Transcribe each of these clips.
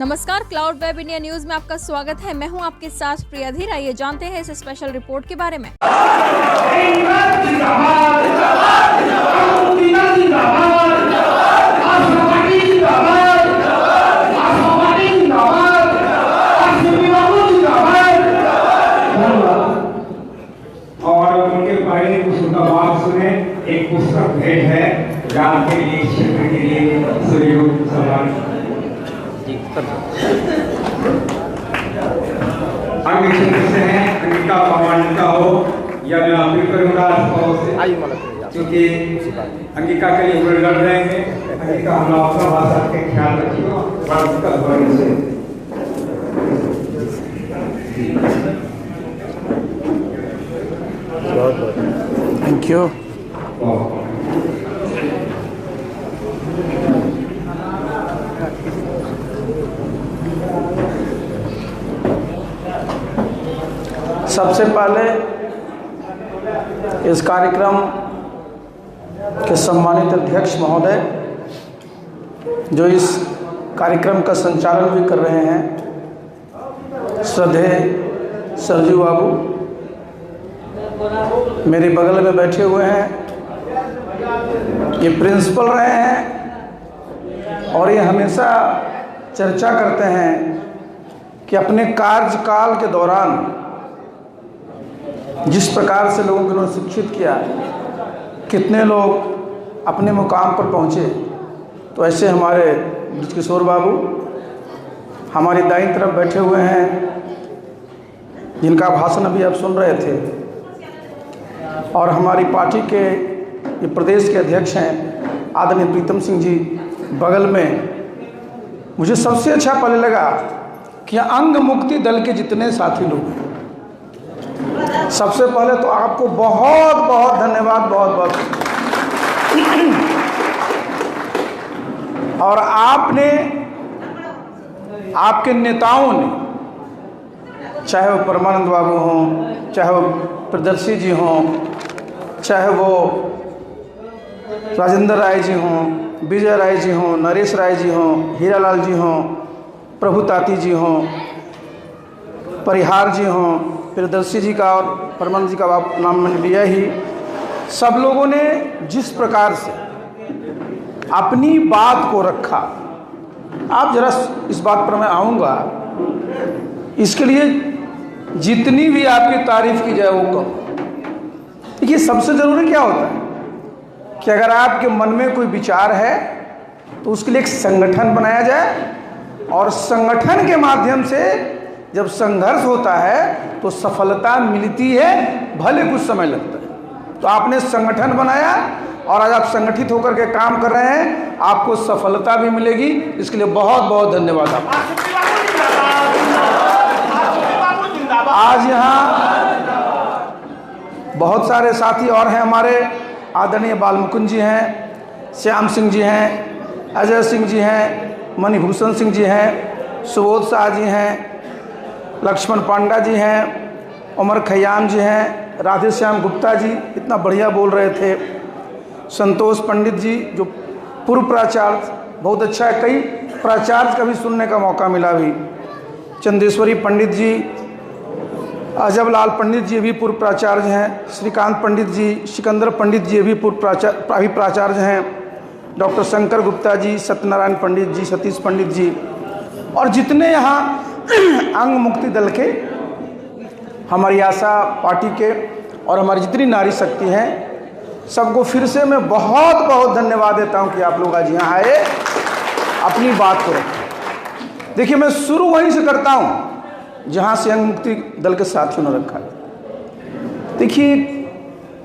नमस्कार, cloud web India news में आपका स्वागत है। मैं हूं आपके साथ प्रिया धीर। आइए जानते हैं इस स्पेशल रिपोर्ट के बारे में। और उनके पहले कुछ उनका बात सुने। एक पुस्तक भेंट है ग्राम के लिए, क्षेत्र के लिए सहयोग सम्मान। अंग क्षेत्र से हैं, अंगिका प्रमाणिका हो या मैं अपील करूंगा क्योंकि अंगिका के लिए लड़ रहेंगे। अंगिका हम अपना भाषा के ख्याल रखिए से थैंक यू। सबसे पहले इस कार्यक्रम के सम्मानित अध्यक्ष महोदय जो इस कार्यक्रम का संचालन भी कर रहे हैं, श्रद्धेय सरजू बाबू मेरे बगल में बैठे हुए हैं। ये प्रिंसिपल रहे हैं और ये हमेशा चर्चा करते हैं कि अपने कार्यकाल के दौरान जिस प्रकार से लोगों को उन्होंने शिक्षित किया, कितने लोग अपने मुकाम पर पहुँचे। तो ऐसे हमारे किशोर बाबू हमारी दाईं तरफ बैठे हुए हैं, जिनका भाषण अभी आप सुन रहे थे, और हमारी पार्टी के ये प्रदेश के अध्यक्ष हैं आदरणीय प्रीतम सिंह जी बगल में। मुझे सबसे अच्छा पहले लगा कि अंग मुक्ति दल के जितने साथी लोग हैं, सबसे पहले तो आपको बहुत बहुत धन्यवाद, बहुत बहुत। और आपने, आपके नेताओं ने, चाहे वो परमानंद बाबू हों, चाहे वो प्रियदर्शी जी हों, चाहे वो राजेंद्र राय जी हों, विजय राय जी हों, नरेश राय जी हों, हीरालाल जी हों, प्रभु ताती जी हों, परिहार जी हों, प्रियदर्शी जी का और परमानंद जी का आप नाम मैंने लिया ही। सब लोगों ने जिस प्रकार से अपनी बात को रखा, आप जरा इस बात पर मैं आऊँगा, इसके लिए जितनी भी आपकी तारीफ की जाए वो कम। देखिए, सबसे ज़रूरी क्या होता है कि अगर आपके मन में कोई विचार है तो उसके लिए एक संगठन बनाया जाए, और संगठन के माध्यम से जब संघर्ष होता है तो सफलता मिलती है, भले कुछ समय लगता है। तो आपने संगठन बनाया और आज आप संगठित होकर के काम कर रहे हैं, आपको सफलता भी मिलेगी। इसके लिए बहुत बहुत धन्यवाद आपका। आज यहाँ बहुत सारे साथी और हैं हमारे। आदरणीय बालमुकुंद जी हैं, श्याम सिंह जी हैं, अजय सिंह जी हैं, मणिभूषण सिंह जी हैं, सुबोध शाह जी हैं, लक्ष्मण पांडा जी हैं, उमर खयाम जी हैं, राधे श्याम गुप्ता जी इतना बढ़िया बोल रहे थे, संतोष पंडित जी जो पूर्व प्राचार्य, बहुत अच्छा है, कई प्राचार्य का भी सुनने का मौका मिला भी, चंदेश्वरी पंडित जी, अजब लाल पंडित जी भी पूर्व प्राचार्य हैं, श्रीकांत पंडित जी, सिकंदर पंडित जी भी पूर्व प्राचार्य हैं, डॉक्टर शंकर गुप्ता जी, सत्यनारायण पंडित जी, सतीश पंडित जी, और जितने यहाँ अंग मुक्ति दल के, हमारी आशा पार्टी के और हमारी जितनी नारी शक्ति हैं, सबको फिर से मैं बहुत बहुत धन्यवाद देता हूं कि आप लोग आज यहाँ आए, अपनी बात को रखें। देखिए, मैं शुरू वहीं से करता हूं जहां से अंग मुक्ति दल के साथियों ने रखा है। देखिए,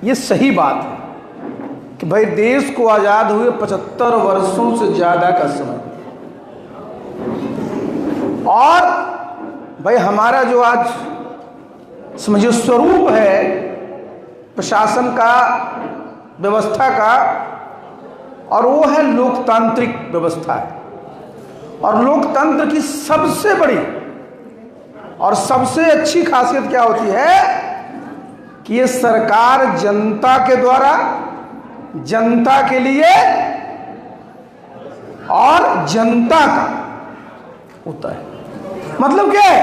ये सही बात है कि भाई देश को आज़ाद हुए 75 वर्षों से ज़्यादा का समय, और भाई हमारा जो आज समझिए स्वरूप है प्रशासन का, व्यवस्था का, और वो है लोकतांत्रिक व्यवस्था है। और लोकतंत्र की सबसे बड़ी और सबसे अच्छी खासियत क्या होती है कि ये सरकार जनता के द्वारा, जनता के लिए और जनता का होता है। मतलब क्या है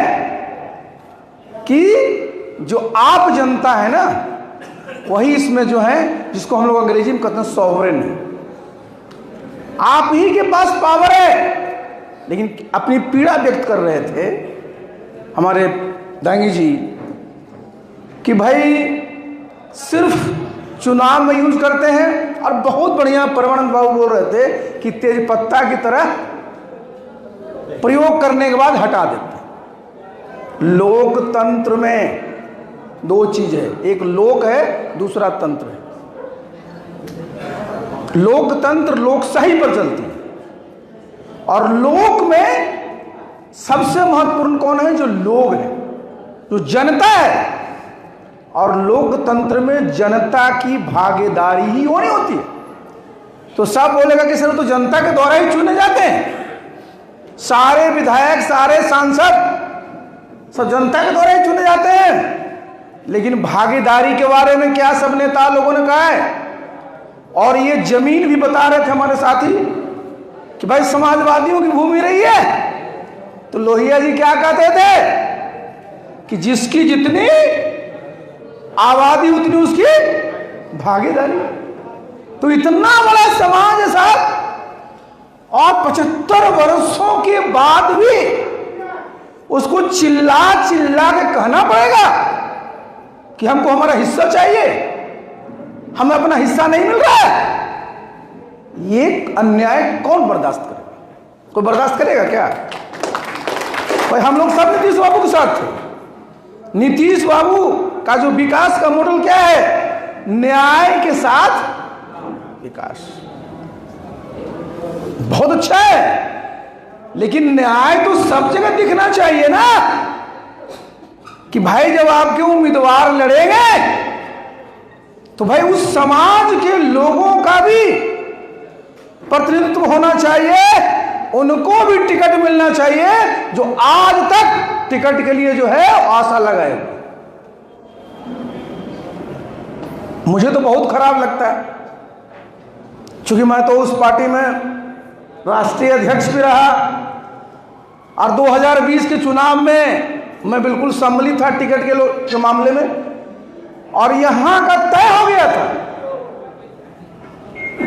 कि जो आप जनता है ना, वही इसमें जो है, जिसको हम लोग अंग्रेजी में कहते हैं सॉवरेन है। आप ही के पास पावर है। लेकिन अपनी पीड़ा व्यक्त कर रहे थे हमारे दांगी जी कि भाई सिर्फ चुनाव में यूज करते हैं, और बहुत बढ़िया परमानंद बाबू बोल रहे थे कि तेज पत्ता की तरह प्रयोग करने के बाद हटा देते। लोकतंत्र में दो चीज है, एक लोक है, दूसरा तंत्र है। लोकतंत्र लोकशाही पर चलती है, और लोक में सबसे महत्वपूर्ण कौन है? जो लोग है, जो जनता है। और लोकतंत्र में जनता की भागीदारी ही होनी होती है। तो सब बोलेगा कि सर तो जनता के द्वारा ही चुने जाते हैं, सारे विधायक, सारे सांसद सब जनता के द्वारा ही चुने जाते हैं। लेकिन भागीदारी के बारे में क्या सब नेता लोगों ने कहा है? और ये जमीन भी बता रहे थे हमारे साथी कि भाई समाजवादियों की भूमि रही है। तो लोहिया जी क्या कहते थे कि जिसकी जितनी आबादी उतनी उसकी भागीदारी। तो इतना बड़ा समाज है साहब, और 75 वर्षों के बाद भी उसको चिल्ला चिल्ला के कहना पड़ेगा कि हमको हमारा हिस्सा चाहिए, हमें अपना हिस्सा नहीं मिल रहा है। ये अन्याय कौन बर्दाश्त करेगा? कोई बर्दाश्त करेगा क्या? भाई हम लोग सब नीतीश बाबू के साथ थे। नीतीश बाबू का जो विकास का मॉडल क्या है? न्याय के साथ विकास। बहुत अच्छा है, लेकिन न्याय तो सब जगह दिखना चाहिए ना, कि भाई जब आपके उम्मीदवार लड़ेंगे तो भाई उस समाज के लोगों का भी प्रतिनिधित्व होना चाहिए, उनको भी टिकट मिलना चाहिए, जो आज तक टिकट के लिए जो है आशा लगाए। मुझे तो बहुत खराब लगता है, क्योंकि मैं तो उस पार्टी में राष्ट्रीय अध्यक्ष भी रहा, और 2020 के चुनाव में मैं बिल्कुल सम्मिलित था टिकट के मामले में। और यहां का तय हो गया था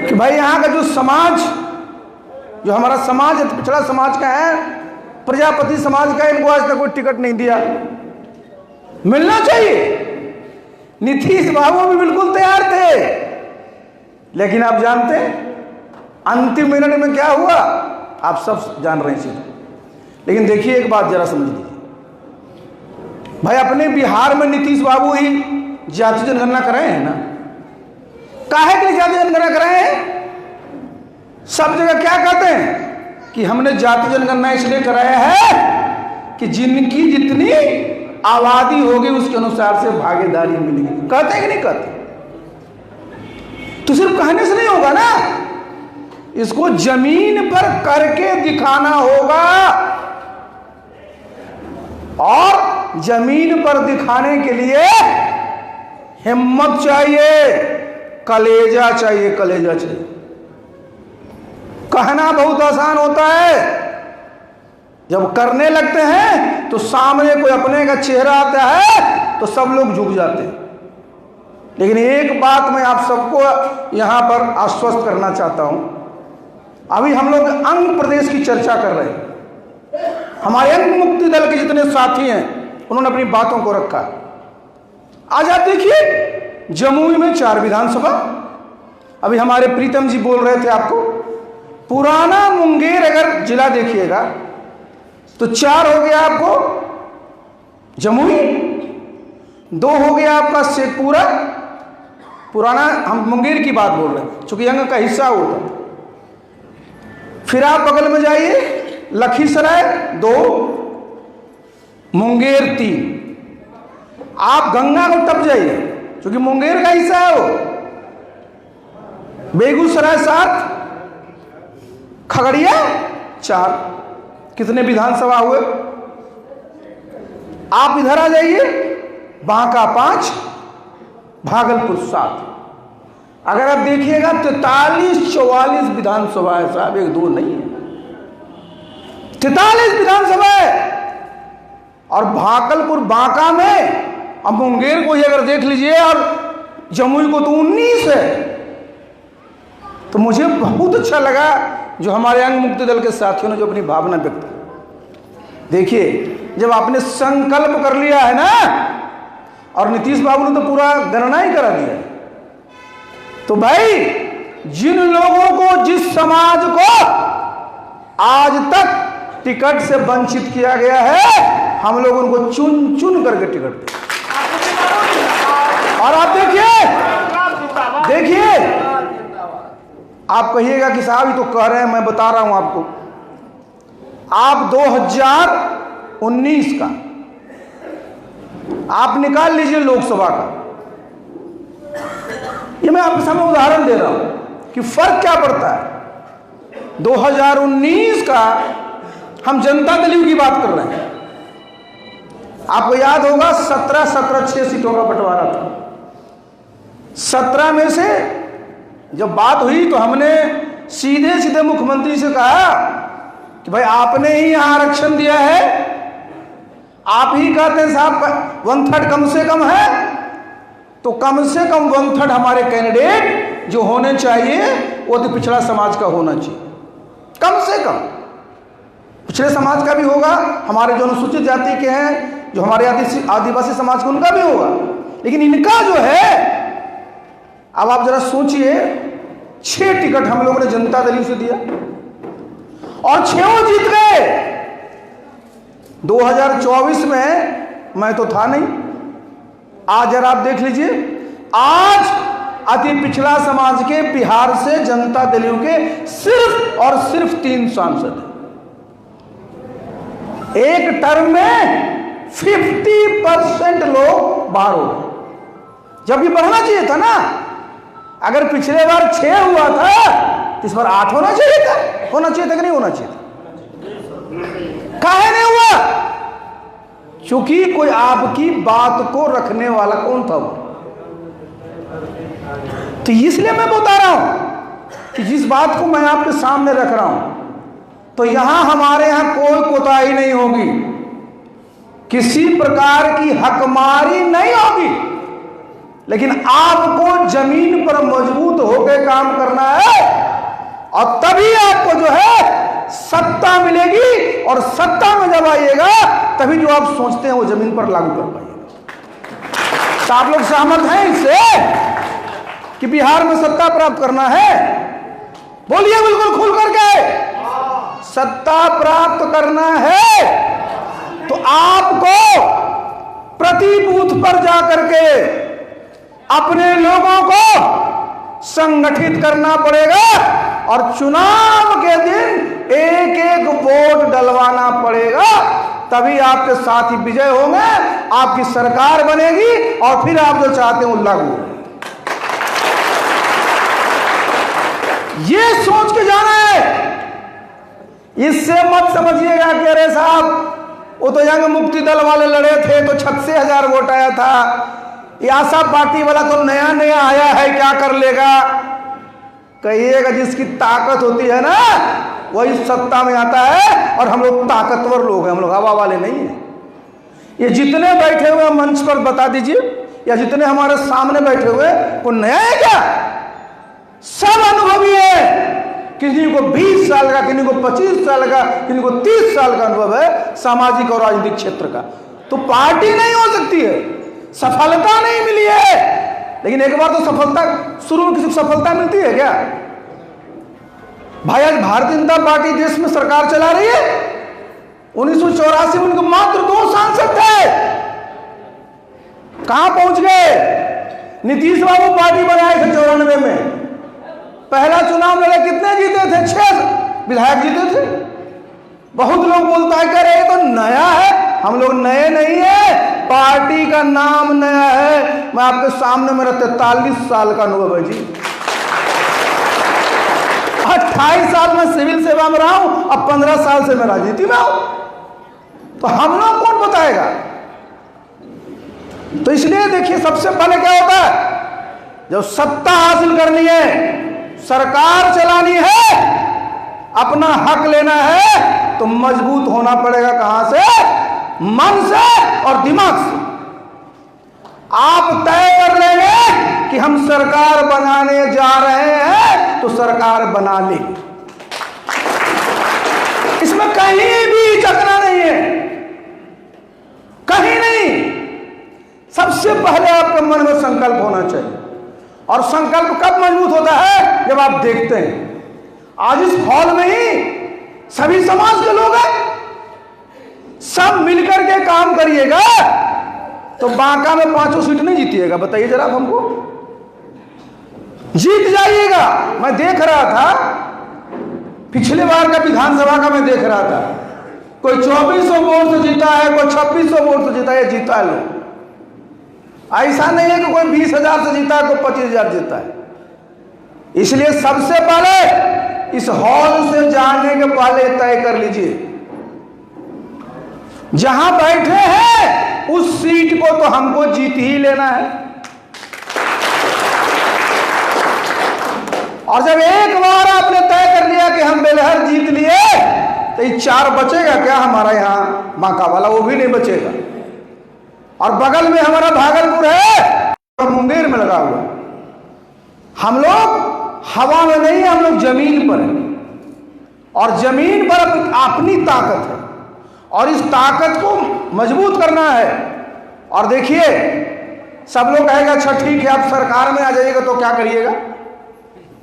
कि भाई यहां का जो समाज, जो हमारा समाज है, पिछड़ा समाज का है, प्रजापति समाज का, इनको आज तक कोई टिकट नहीं दिया, मिलना चाहिए। नीतीश बाबू भी बिल्कुल तैयार थे, लेकिन आप जानते हैं अंतिम मिनट में क्या हुआ? आप सब जान रहे हैं। लेकिन देखिए एक बात जरा समझ लीजिए भाई, अपने बिहार में नीतीश बाबू ही जाति जनगणना कराए हैं ना। काहे के लिए जाति जनगणना कराए हैं? सब जगह क्या कहते हैं कि हमने जाति जनगणना इसलिए कराया है कि जिनकी जितनी आबादी होगी उसके अनुसार से भागीदारी मिलेगी। कहते हैं कि नहीं कहते? तो सिर्फ कहने से नहीं होगा ना, इसको जमीन पर करके दिखाना होगा। और जमीन पर दिखाने के लिए हिम्मत चाहिए, कलेजा चाहिए, कलेजा चाहिए। कहना बहुत आसान होता है, जब करने लगते हैं तो सामने कोई अपने का चेहरा आता है तो सब लोग झुक जाते हैं। लेकिन एक बात मैं आप सबको यहां पर आश्वस्त करना चाहता हूं, अभी हम लोग अंग प्रदेश की चर्चा कर रहे हैं। हमारे अंग मुक्ति दल के जितने साथी हैं उन्होंने अपनी बातों को रखा। आज आप देखिए जमुई में 4 विधानसभा, अभी हमारे प्रीतम जी बोल रहे थे आपको, पुराना मुंगेर अगर जिला देखिएगा तो 4 हो गया आपको जमुई, 2 हो गया आपका शेखपुरा, पुराना हम मुंगेर की बात बोल रहे हैं चूंकि अंग का हिस्सा होता। फिर आप बगल में जाइए लखीसराय 2, मुंगेर 3, आप गंगा को टप जाइए क्योंकि मुंगेर का हिस्सा है वो, बेगूसराय 7, खगड़िया 4। कितने विधानसभा हुए? आप इधर आ जाइए, बांका 5, भागलपुर 7। अगर आप देखिएगा 43-44 विधानसभा है साहब, 1-2 नहीं है। 43 विधानसभा है, और भागलपुर बांका में, अब मुंगेर को ही अगर देख लीजिए, और जमुई को तो 19 है। तो मुझे बहुत अच्छा लगा जो हमारे अंग मुक्ति दल के साथियों ने जो अपनी भावना व्यक्त की। देखिए, जब आपने संकल्प कर लिया है ना, और नीतीश बाबू ने तो पूरा गणना ही करा दिया, तो भाई जिन लोगों को, जिस समाज को आज तक टिकट से वंचित किया गया है, हम लोग उनको चुन चुन करके टिकट दें। और आप देखिए, आप कहिएगा कि साहब ये तो कह रहे हैं, मैं बता रहा हूं आपको। आप 2019 का आप निकाल लीजिए लोकसभा का, ये मैं आपके सामने उदाहरण दे रहा हूं कि फर्क क्या पड़ता है। 2019 का हम जनता दल की बात कर रहे हैं। आपको याद होगा 17 6 सीटों का बंटवारा था। 17 में से जब बात हुई तो हमने सीधे सीधे मुख्यमंत्री से कहा कि भाई आपने ही यहां आरक्षण दिया है, आप ही कहते हैं साहब 1/3 कम से कम है, तो कम से कम 1/3 हमारे कैंडिडेट जो होने चाहिए वो तो पिछड़ा समाज का होना चाहिए, कम से कम पिछड़े समाज का भी होगा, हमारे जो अनुसूचित जाति के हैं, जो हमारे आदिवासी समाज के, उनका भी होगा, लेकिन इनका जो है, अब आप जरा सोचिए, 6 टिकट हम लोगों ने जनता दल से दिया और 6 जीत गए। 2024 में मैं तो था नहीं, आज जरा आप देख लीजिए, आज अति पिछड़ा समाज के बिहार से जनता दलियों के सिर्फ और सिर्फ 3 सांसद हैं। एक टर्म में 50% लोग बाहर हो गए, जबकि बढ़ना चाहिए था ना। अगर पिछले बार 6 हुआ था तो इस बार 8 होना चाहिए था। होना चाहिए था कि नहीं होना चाहिए था? काहे नहीं हुआ? क्योंकि कोई आपकी बात को रखने वाला कौन था वो। तो इसलिए मैं बता रहा हूं कि जिस बात को मैं आपके सामने रख रहा हूं, तो यहां हमारे यहां कोई कोताही नहीं होगी, किसी प्रकार की हकमारी नहीं होगी, लेकिन आपको जमीन पर मजबूत होकर काम करना है, और तभी आपको जो है सत्ता मिलेगी, और सत्ता में जब आइएगा तभी जो आप सोचते हैं वो जमीन पर लागू कर पाइएगा। तो आप लोग सहमत हैं इससे कि बिहार में सत्ता प्राप्त करना है? बोलिए बिल्कुल खुल करके, सत्ता प्राप्त करना है तो आपको प्रति बूथ पर जाकर के अपने लोगों को संगठित करना पड़ेगा, और चुनाव के दिन एक एक वोट डलवाना पड़ेगा, तभी आपके साथ ही विजय होंगे, आपकी सरकार बनेगी, और फिर आप जो चाहते हैं वो लागू होगा। ये सोच के जाना है, इससे मत समझिएगा कि अरे साहब वो तो यंग मुक्ति दल वाले लड़े थे तो 86,000 वोट आया था, ये आशा पार्टी वाला तो नया नया आया है, क्या कर लेगा। कहिएगा जिसकी ताकत होती है ना वही सत्ता में आता है, और हम लोग ताकतवर लोग हैं, हम लोग हवा वाले नहीं हैं। ये जितने बैठे हुए मंच पर बता दीजिए, या जितने हमारे सामने बैठे हुए, वो नया है क्या? सब अनुभवी है। किसी को 20 साल का, किसी को 25 साल का, किसी को 30 साल का अनुभव है सामाजिक और राजनीतिक क्षेत्र का। तो पार्टी नहीं हो सकती है, सफलता नहीं मिली है, लेकिन एक बार तो सफलता, शुरू में किसी को सफलता मिलती है क्या? भाई आज भारतीय जनता पार्टी देश में सरकार चला रही है। 1984 में उनको मात्र 2 सांसद थे, कहां पहुंच गए? नीतीश बाबू पार्टी बनाए थे 94 में, पहला चुनाव लड़े, कितने जीते थे? 6 विधायक जीते थे। बहुत लोग बोलता है कह रहे तो नया है, हम लोग नए नहीं है, पार्टी का नाम नया है। मैं आपके सामने, मेरा 43 साल का अनुभव है जी, 28 साल में सिविल सेवा में रहा हूं, अब 15 साल से मैं राजनीति में हूं, तो हम लोग कौन बताएगा? तो इसलिए देखिए, सबसे पहले क्या होता है, जब सत्ता हासिल करनी है, सरकार चलानी है, अपना हक लेना है, तो मजबूत होना पड़ेगा कहां से? मन से और दिमाग से। आप तय कर लेंगे कि हम सरकार बनाने जा रहे हैं तो सरकार बना लेंगे, इसमें कहीं भी चकना नहीं है, कहीं नहीं। सबसे पहले आपके मन में संकल्प होना चाहिए, और संकल्प कब मजबूत होता है? जब आप देखते हैं। आज इस हॉल में ही सभी समाज के लोग हैं, सब मिलकर के काम करिएगा तो बांका में 5 सीट नहीं जीतिएगा, बताइए जरा आप हमको। जीत जाइएगा। मैं देख रहा था पिछले बार का विधानसभा का, मैं देख रहा था कोई 2400 वोट से जीता है, कोई 2600 वोट से जीता है, जीता है लोग। ऐसा नहीं है कि कोई 20,000 से जीता है, कोई 25,000 जीता है। इसलिए सबसे पहले इस हॉल से जाने के पहले तय कर लीजिए, जहां बैठे हैं उस सीट को तो हमको जीत ही लेना है। और जब एक बार आपने तय कर लिया कि हम बेलहर जीत लिए, तो ये 4 बचेगा क्या हमारा यहां बांका वाला? वो भी नहीं बचेगा। और बगल में हमारा भागलपुर है और मुंगेर में लगा हुआ। हम लोग हवा में नहीं, हम लोग जमीन पर हैं, और जमीन पर अपनी ताकत है, और इस ताकत को मजबूत करना है। और देखिए, सब लोग कहेगा अच्छा ठीक है आप सरकार में आ जाइएगा तो क्या करिएगा?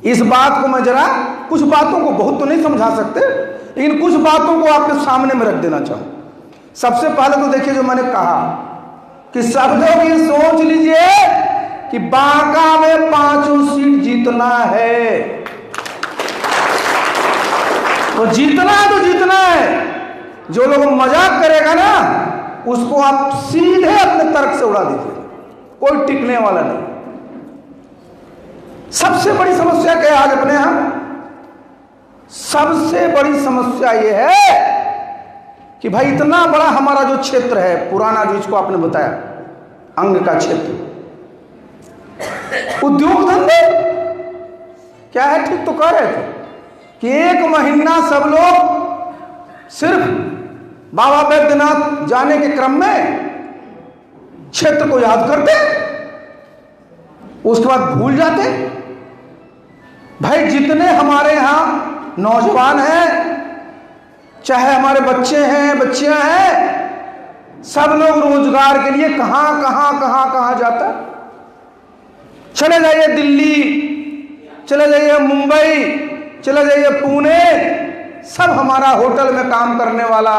इस बात को मैं जरा, कुछ बातों को बहुत तो नहीं समझा सकते, लेकिन कुछ बातों को आपके सामने में रख देना चाहूं। सबसे पहले तो देखिए, जो मैंने कहा कि सब लोग ये सोच लीजिए कि बांका में 5 सीट जीतना है, तो जीतना है तो जीतना है। जो लोग मजाक करेगा ना, उसको आप सीधे अपने तर्क से उड़ा दीजिए, कोई टिकने वाला नहीं। सबसे बड़ी समस्या क्या है आज अपने यहां? सबसे बड़ी समस्या यह है कि भाई इतना बड़ा हमारा जो क्षेत्र है पुराना, जो इसको आपने बताया अंग का क्षेत्र, उद्योग धंधे क्या है? ठीक तो कह रहे थे कि 1 महीना सब लोग सिर्फ बाबा बैद्यनाथ जाने के क्रम में क्षेत्र को याद करते, उसके बाद भूल जाते। भाई जितने हमारे यहां नौजवान हैं, चाहे हमारे बच्चे हैं, बच्चियां हैं, सब लोग रोजगार के लिए कहां जाता है। चले जाइए दिल्ली, चले जाइए मुंबई, चले जाइए पुणे, सब हमारा होटल में काम करने वाला,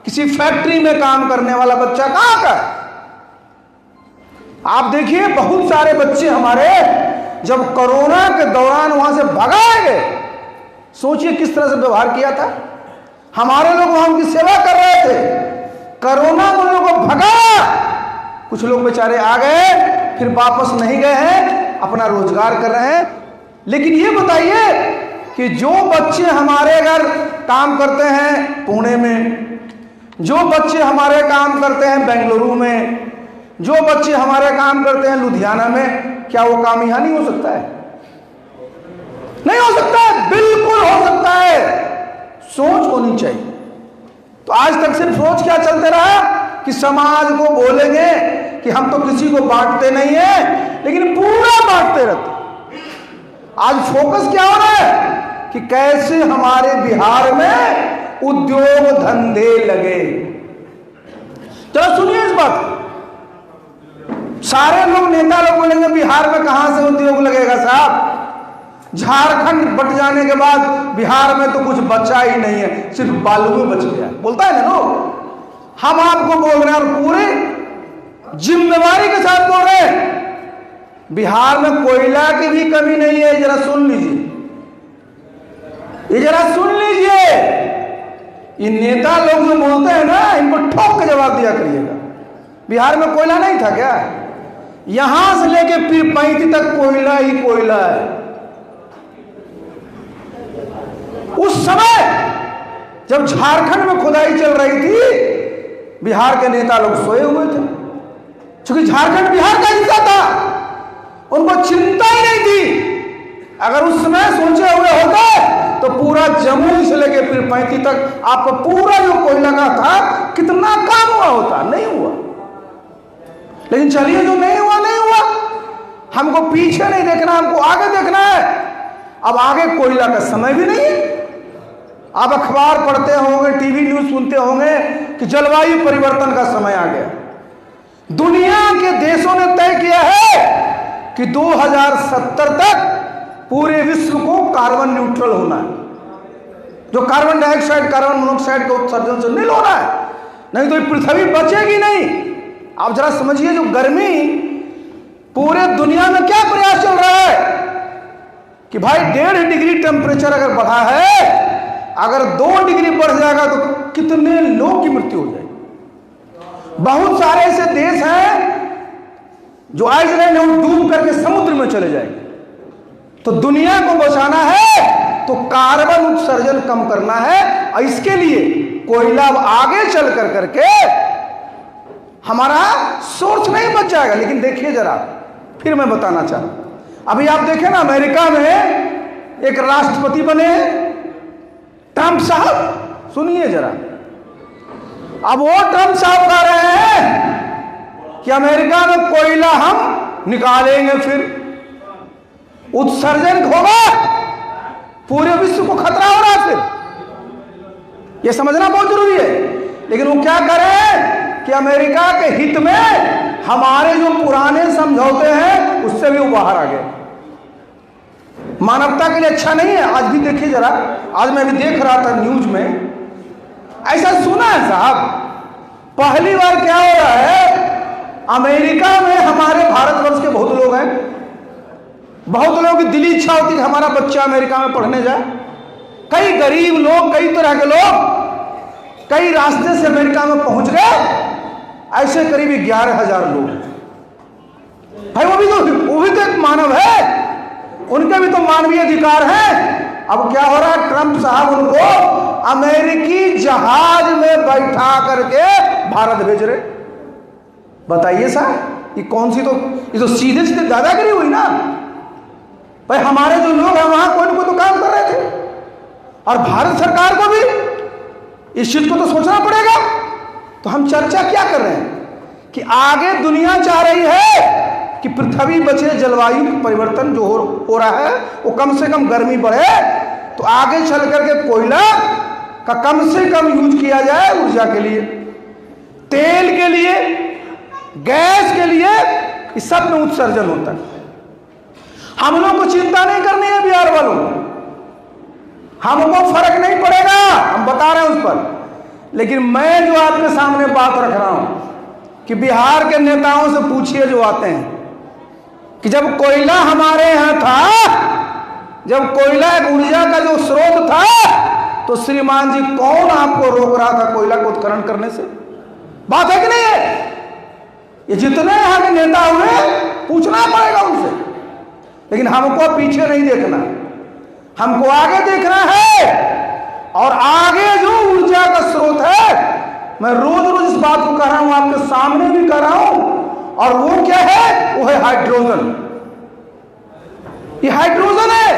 किसी फैक्ट्री में काम करने वाला बच्चा कहां का है? आप देखिए बहुत सारे बच्चे हमारे जब कोरोना के दौरान वहां से भगाए गए, सोचिए किस तरह से व्यवहार किया था। हमारे लोग वहां उनकी सेवा कर रहे थे, कोरोना में लोगों को भगाया। कुछ लोग बेचारे आ गए, फिर वापस नहीं गए हैं, अपना रोजगार कर रहे हैं। लेकिन ये बताइए कि जो बच्चे हमारे अगर काम करते हैं पुणे में, जो बच्चे हमारे काम करते हैं बेंगलुरु में, जो बच्चे हमारे काम करते हैं लुधियाना में, क्या वो काम यहां नहीं हो सकता है? नहीं हो सकता है, बिल्कुल हो सकता है। सोच होनी चाहिए। तो आज तक सिर्फ सोच क्या चलते रहा कि समाज को बोलेंगे कि हम तो किसी को बांटते नहीं है, लेकिन पूरा बांटते रहते। आज फोकस क्या हो रहा है कि कैसे हमारे बिहार में उद्योग धंधे लगे। चलो सुनिए इस बात, सारे लोग नेता लोग बोलेंगे बिहार में कहां से उद्योग लगेगा साहब, झारखंड बट जाने के बाद बिहार में तो कुछ बचा ही नहीं है, सिर्फ बालू में बच गया, बोलता है ना लोग। हम आपको बोल रहे हैं और पूरे जिम्मेवारी के साथ बोल रहे हैं, बिहार में कोयला की भी कमी नहीं है। जरा सुन लीजिए, ये जरा सुन लीजिए। ये नेता लोग जो बोलते हैं ना, इनको ठोक के जवाब दिया करिएगा। बिहार में कोयला नहीं था क्या? यहां से लेके पीरपैंती तक कोयला ही कोयला है। उस समय जब झारखंड में खुदाई चल रही थी, बिहार के नेता लोग सोए हुए थे, क्योंकि झारखंड बिहार का हिस्सा था, उनको चिंता ही नहीं थी अगर उस समय सोचे हुए होते तो पूरा जमुई से लेके फिर 35 तक आपका पूरा जो कोयला का था कितना काम हुआ होता, नहीं हुआ। लेकिन चलिए, जो नहीं हुआ नहीं हुआ, हमको पीछे नहीं देखना, हमको आगे देखना है। अब आगे कोयला का समय भी नहीं है। आप अखबार पढ़ते होंगे, टीवी न्यूज सुनते होंगे कि जलवायु परिवर्तन का समय आ गया। दुनिया के देशों ने तय किया है कि 2070 तक पूरे विश्व को कार्बन न्यूट्रल होना है। जो कार्बन डाइऑक्साइड, कार्बन मोनोऑक्साइड के उत्सर्जन से नील होना है, नहीं तो ये पृथ्वी बचेगी नहीं। आप जरा समझिए, जो गर्मी पूरे दुनिया में क्या प्रयास चल रहा है कि भाई 1.5 डिग्री टेम्परेचर अगर बढ़ा है, अगर 2 डिग्री बढ़ जाएगा तो कितने लोगों की मृत्यु हो जाएगी। बहुत सारे ऐसे देश हैं जो आइसलैंड है, वो डूब करके समुद्र में चले जाएंगे। तो दुनिया को बचाना है तो कार्बन उत्सर्जन कम करना है, और इसके लिए कोयला आगे चल कर करके हमारा सोर्स नहीं बच जाएगा। लेकिन देखिए जरा, फिर मैं बताना चाहता, अभी आप देखें ना, अमेरिका में एक राष्ट्रपति बने ट्रंप साहब, सुनिए जरा। अब वो ट्रंप साहब कह रहे हैं कि अमेरिका में कोयला हम निकालेंगे, फिर उत्सर्जन होगा, पूरे विश्व को खतरा हो रहा है। फिर यह समझना बहुत जरूरी है। लेकिन वो क्या कर रहे हैं कि अमेरिका के हित में हमारे जो पुराने समझौते हैं उससे भी वो बाहर आ गए। मानवता के लिए अच्छा नहीं है। आज भी देखिए जरा, आज मैं भी देख रहा था न्यूज में, ऐसा सुना है साहब, पहली बार क्या हो रहा है, अमेरिका में हमारे भारतवर्ष के बहुत लोग हैं, बहुत लोगों की दिली इच्छा होती है हमारा बच्चा अमेरिका में पढ़ने जाए। कई गरीब लोग, कई तरह के लोग कई रास्ते से अमेरिका में पहुंच गए। ऐसे करीब 11,000 लोग। भाई वो भी तो एक मानव है, उनके भी तो मानवीय अधिकार हैं। अब क्या हो रहा है, ट्रंप साहब उनको अमेरिकी जहाज में बैठा करके भारत भेज रहे। बताइए साहब, ये कौन सी, तो ये तो सीधे सीधे दादागिरी हुई ना। भाई हमारे जो लोग हैं वहां कोई ना कोई तो काम कर रहे थे, और भारत सरकार को भी इस चीज को तो सोचना पड़ेगा। तो हम चर्चा क्या कर रहे हैं कि आगे दुनिया चाह रही है कि पृथ्वी बचे, जलवायु परिवर्तन जो हो रहा है वो कम से कम गर्मी बढ़े, तो आगे चल करके कोयला का कम से कम यूज किया जाए ऊर्जा के लिए, तेल के लिए, गैस के लिए, इस सब में उत्सर्जन होता है। हम लोग को चिंता नहीं करनी है बिहार वालों, हमको फर्क नहीं पड़ेगा, हम बता रहे हैं उस पर। लेकिन मैं जो आपके सामने बात रख रहा हूं कि बिहार के नेताओं से पूछिए जो आते हैं कि जब कोयला हमारे यहां था, जब कोयला एक ऊर्जा का जो स्रोत था, तो श्रीमान जी कौन आपको रोक रहा था कोयला को उत्खनन करने से? बात है कि नहीं है? ये जितने यहां के नेता हुए पूछना पड़ेगा उनसे। लेकिन हमको पीछे नहीं देखना, हमको आगे देखना है। और आगे जो ऊर्जा का स्रोत है, मैं रोज रोज इस बात को कह रहा हूं, आपके सामने भी कह रहा हूं, और वो क्या है? वो है हाइड्रोजन। ये हाइड्रोजन है।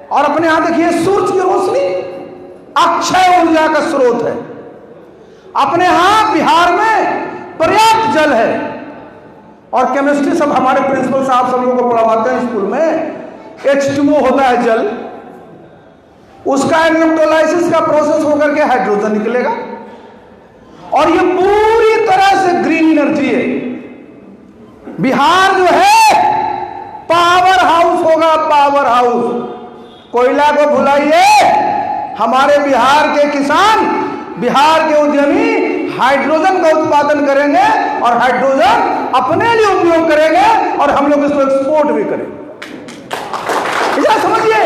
और अपने यहां देखिए, सूरज की रोशनी अक्षय ऊर्जा का स्रोत है। अपने यहां बिहार में पर्याप्त जल है। और केमिस्ट्री सब हमारे प्रिंसिपल साहब सब लोगों को पढ़ाते हैं स्कूल में, H2O होता है जल, उसका इलेक्ट्रोलाइसिस का प्रोसेस होकर के हाइड्रोजन निकलेगा। और ये पूरी तरह से ग्रीन एनर्जी है। बिहार जो है पावर हाउस होगा, पावर हाउस। कोयला को भुलाइए, हमारे बिहार के किसान, बिहार के उद्यमी हाइड्रोजन का उत्पादन करेंगे, और हाइड्रोजन अपने लिए उपयोग करेंगे, और हम लोग इसको एक्सपोर्ट भी करेंगे। इसे समझिए,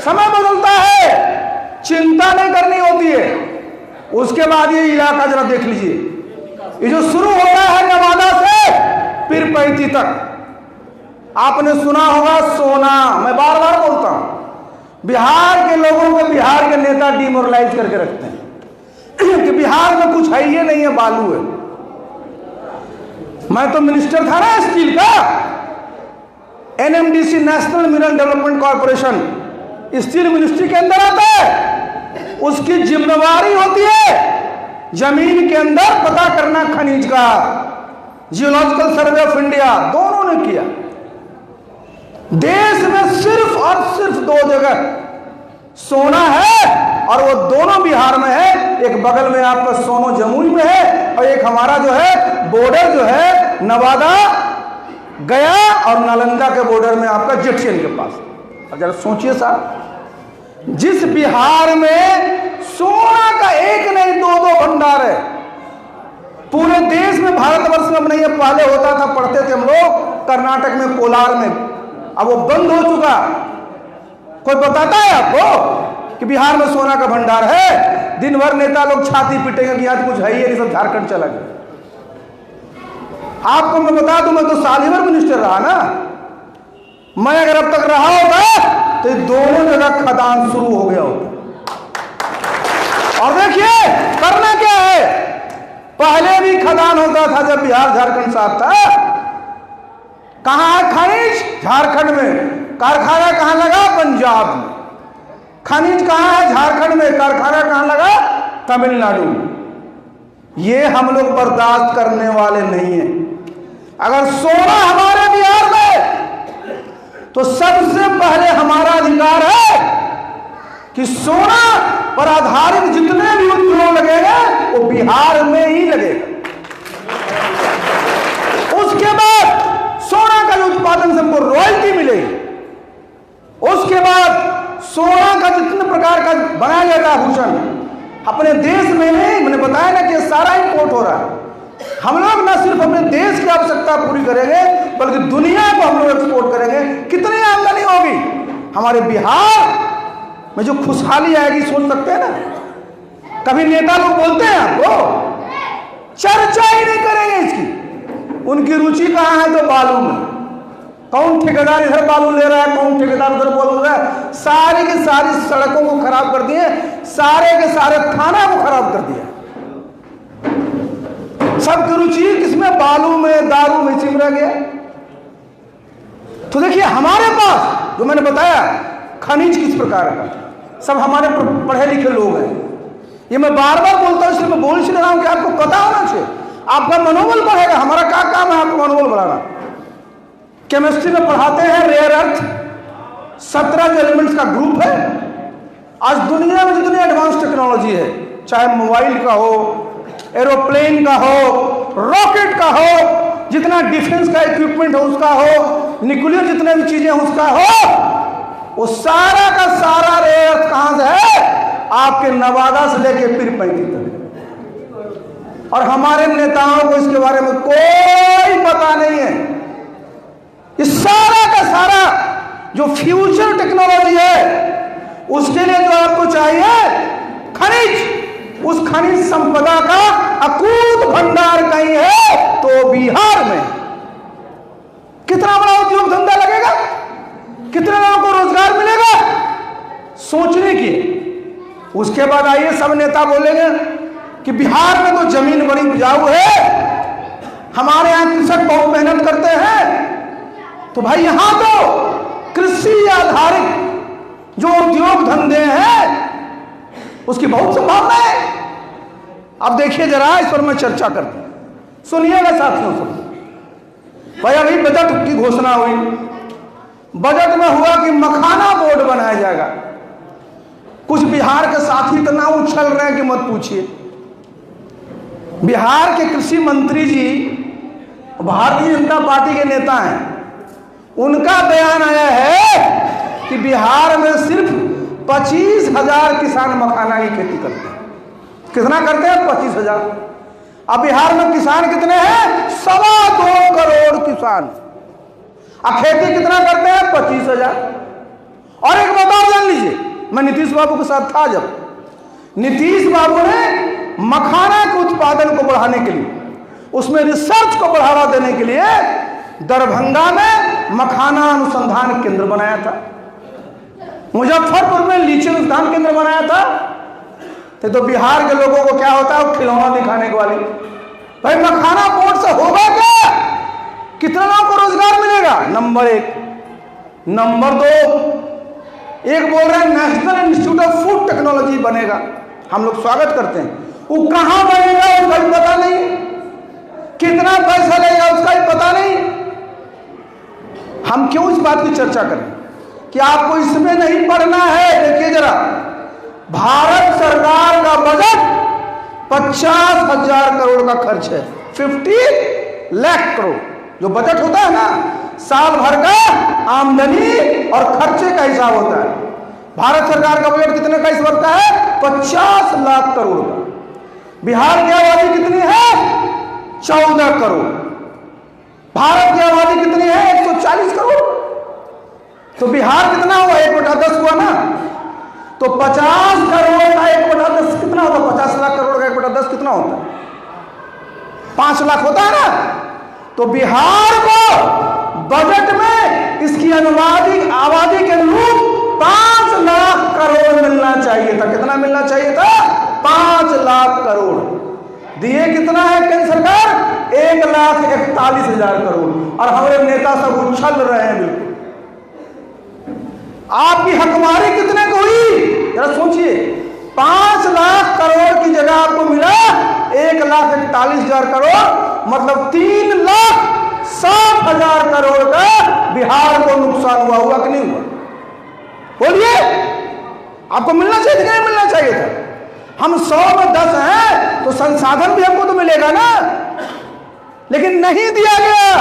समय बदलता है, चिंता नहीं करनी होती है। उसके बाद ये इलाका जरा देख लीजिए, ये जो शुरू होता है नवादा से पीरपैंती तक, आपने सुना होगा सोना। मैं बार बार बोलता हूं, बिहार के लोगों को बिहार के नेता डिमोरलाइज करके रखते हैं कि बिहार में कुछ है, ये नहीं है, बालू है। मैं तो मिनिस्टर था ना स्टील का, NMDC national mineral development corporation steel ministry के अंदर आता है। उसकी जिम्मेवारी होती है जमीन के अंदर पता करना खनिज का। जियोलॉजिकल सर्वे ऑफ इंडिया दोनों ने किया। देश में सिर्फ और सिर्फ 2 जगह सोना है और वो दोनों बिहार में है। एक बगल में आपका सोनो जमुई में है और एक हमारा जो है बॉर्डर जो है नवादा गया और नालंदा के बॉर्डर में आपका जेठियन के पास। अब जरा सोचिए साहब, जिस बिहार में सोना का एक नहीं 2-2 भंडार है, पूरे देश में भारतवर्ष में नहीं है। पहले होता था, पढ़ते थे हम लोग कर्नाटक में कोलार में, अब वो बंद हो चुका। कोई बताता है आपको कि बिहार में सोना का भंडार है? दिन भर नेता लोग छाती पीटेंगे कि आज कुछ है ही नहीं, सब झारखंड चला गया। आपको मैं बता दूं, मैं तो साल भर मिनिस्टर रहा ना। मैं अगर अब तक रहा होगा तो दोनों जगह खदान शुरू हो गया होगा। और देखिए करना क्या है, पहले भी खदान होता था जब बिहार झारखंड साथ था। कहां है खनिज? झारखंड में। कारखाना कहां लगा? पंजाब में। खनिज कहां है? झारखंड में। कारखाना कहां लगा? तमिलनाडु में। ये हम लोग बर्दाश्त करने वाले नहीं हैं। अगर सोना हमारे बिहार में, तो सबसे पहले हमारा अधिकार है कि सोना पर आधारित जितने भी उद्योग लगेंगे वो बिहार में ही लगेगा। उसके बाद सोना का जो उत्पादन से हमको रॉयल्टी मिलेगी। उसके बाद सोना का जितने प्रकार का बनाया जाएगा आभूषण अपने देश में नहीं, मैंने बताया ना कि सारा इंपोर्ट हो रहा है। हम लोग न सिर्फ अपने देश की आवश्यकता पूरी करेंगे बल्कि दुनिया को हम लोग एक्सपोर्ट करेंगे। कितनी आमदनी होगी हमारे बिहार में, जो खुशहाली आएगी सोच सकते हैं ना। कभी नेता लोग बोलते हैं आपको, चर्चा ही नहीं करेंगे इसकी। उनकी रुचि कहां है? तो बालू में। कौन ठेकेदार इधर बालू ले रहा है, कौन ठेकेदार उधर बालू ले रहा है। सारी की सारी सड़कों को खराब कर दिए, सारे के सारे थाना को खराब कर दिया। सबकी रुचि किसमें? बालू में, दारू में सिमरा गया। तो देखिए हमारे पास जो मैंने बताया खनिज किस प्रकार का, सब हमारे पढ़े लिखे लोग हैं। ये मैं बार बार बोलता हूं, इसलिए मैं बोल इसलिए रहा हूं कि आपको पता होना चाहिए। आपका मनोबल बढ़ेगा। हमारा क्या काम है? आपका मनोबल बढ़ाना। केमिस्ट्री में पढ़ाते हैं रेयर अर्थ, 17 एलिमेंट्स का ग्रुप है। आज दुनिया में जितनी एडवांस टेक्नोलॉजी है, चाहे मोबाइल का हो, एरोप्लेन का हो, रॉकेट का हो, जितना डिफेंस का इक्विपमेंट है उसका हो, न्यूक्लियर जितने भी चीजें उसका हो, वो सारा का सारा रेयर अर्थ कहां से है? आपके नवादा से लेके पीर पैंती तक। और हमारे नेताओं को इसके बारे में कोई पता नहीं है। ये सारा का सारा जो फ्यूचर टेक्नोलॉजी है उसके लिए जो आपको चाहिए खनिज, उस खनिज संपदा का अकूत भंडार कहीं है तो बिहार में। कितना बड़ा उद्योग धंधा लगेगा, कितने लोगों को रोजगार मिलेगा, सोचने की। उसके बाद आइए सब नेता बोलेंगे कि बिहार में तो जमीन बड़ी उपजाऊ है, हमारे यहां कृषक बहुत मेहनत करते हैं। तो भाई यहां तो कृषि आधारित जो उद्योग धंधे हैं उसकी बहुत संभावना है। अब देखिए जरा इस पर मैं चर्चा करता हूं, सुनिएगा साथियों सब। भाई अभी बजट की घोषणा हुई, बजट में हुआ कि मखाना बोर्ड बनाया जाएगा। कुछ बिहार के साथी इतना उछल रहे हैं कि मत पूछिए। बिहार के कृषि मंत्री जी भारतीय जनता पार्टी के नेता हैं, उनका बयान आया है कि बिहार में सिर्फ 25,000 किसान मखाना की खेती करते हैं। कितना करते हैं? 25,000। अब बिहार में किसान कितने हैं? 2.25 करोड़ किसान। अब खेती कितना करते हैं? 25,000। और एक बात और जान लीजिए, मैं नीतीश बाबू के साथ था जब, नीतीश बाबू ने मखाना के उत्पादन को बढ़ाने के लिए, उसमें रिसर्च को बढ़ावा देने के लिए दरभंगा में मखाना अनुसंधान केंद्र बनाया था, मुजफ्फरपुर में लीची अनुसंधान केंद्र बनाया था। तो बिहार के लोगों को क्या होता है? खिलौना दिखाने के वाले। भाई मखाना बोर्ड से होगा क्या? कितने लोगों को रोजगार मिलेगा? नंबर 1। नंबर 2, एक बोल रहे हैं national institute of food technology बनेगा, हम लोग स्वागत करते हैं। वो कहां बनेगा उसका भी पता नहीं, कितना पैसा लगेगा उसका भी पता नहीं। हम क्यों इस बात की चर्चा करें कि आपको इसमें नहीं पढ़ना है। देखिए जरा, भारत सरकार का बजट 50,000 करोड़ का खर्च है, 50 लाख करोड़ जो बजट होता है ना, साल भर का आमदनी और खर्चे का हिसाब होता है। भारत सरकार का बजट कितने का इस वर्ष का है? 50 लाख करोड़ का। बिहार की आबादी कितनी है? 14 करोड़। भारत की आबादी कितनी है? 140 करोड़। तो बिहार कितना हुआ? 1/10 हुआ ना। तो 50 करोड़ का 1/10 कितना होता है? 50 लाख करोड़ का 1/10 कितना होता है? 5 लाख होता है ना। तो बिहार को बजट में इसकी अनुमानित आबादी के अनुरूप 5 लाख करोड़ मिलना चाहिए था। कितना मिलना चाहिए था? 5 लाख करोड़। दिए कितना है केंद्र सरकार? 1,41,000 करोड़। और हमारे नेता सब उछल रहे हैं बिल्कुल। आपकी हकमारी कितने को हुई जरा सोचिए। 5 लाख करोड़ की जगह आपको मिला 1,41,000 करोड़, मतलब 3,60,000 करोड़ का बिहार को नुकसान हुआ कि नहीं हुआ? बोलिए, आपको मिलना चाहिए था कि नहीं मिलना चाहिए था? हम 100 में 10 हैं तो संसाधन भी हमको तो मिलेगा ना, लेकिन नहीं दिया गया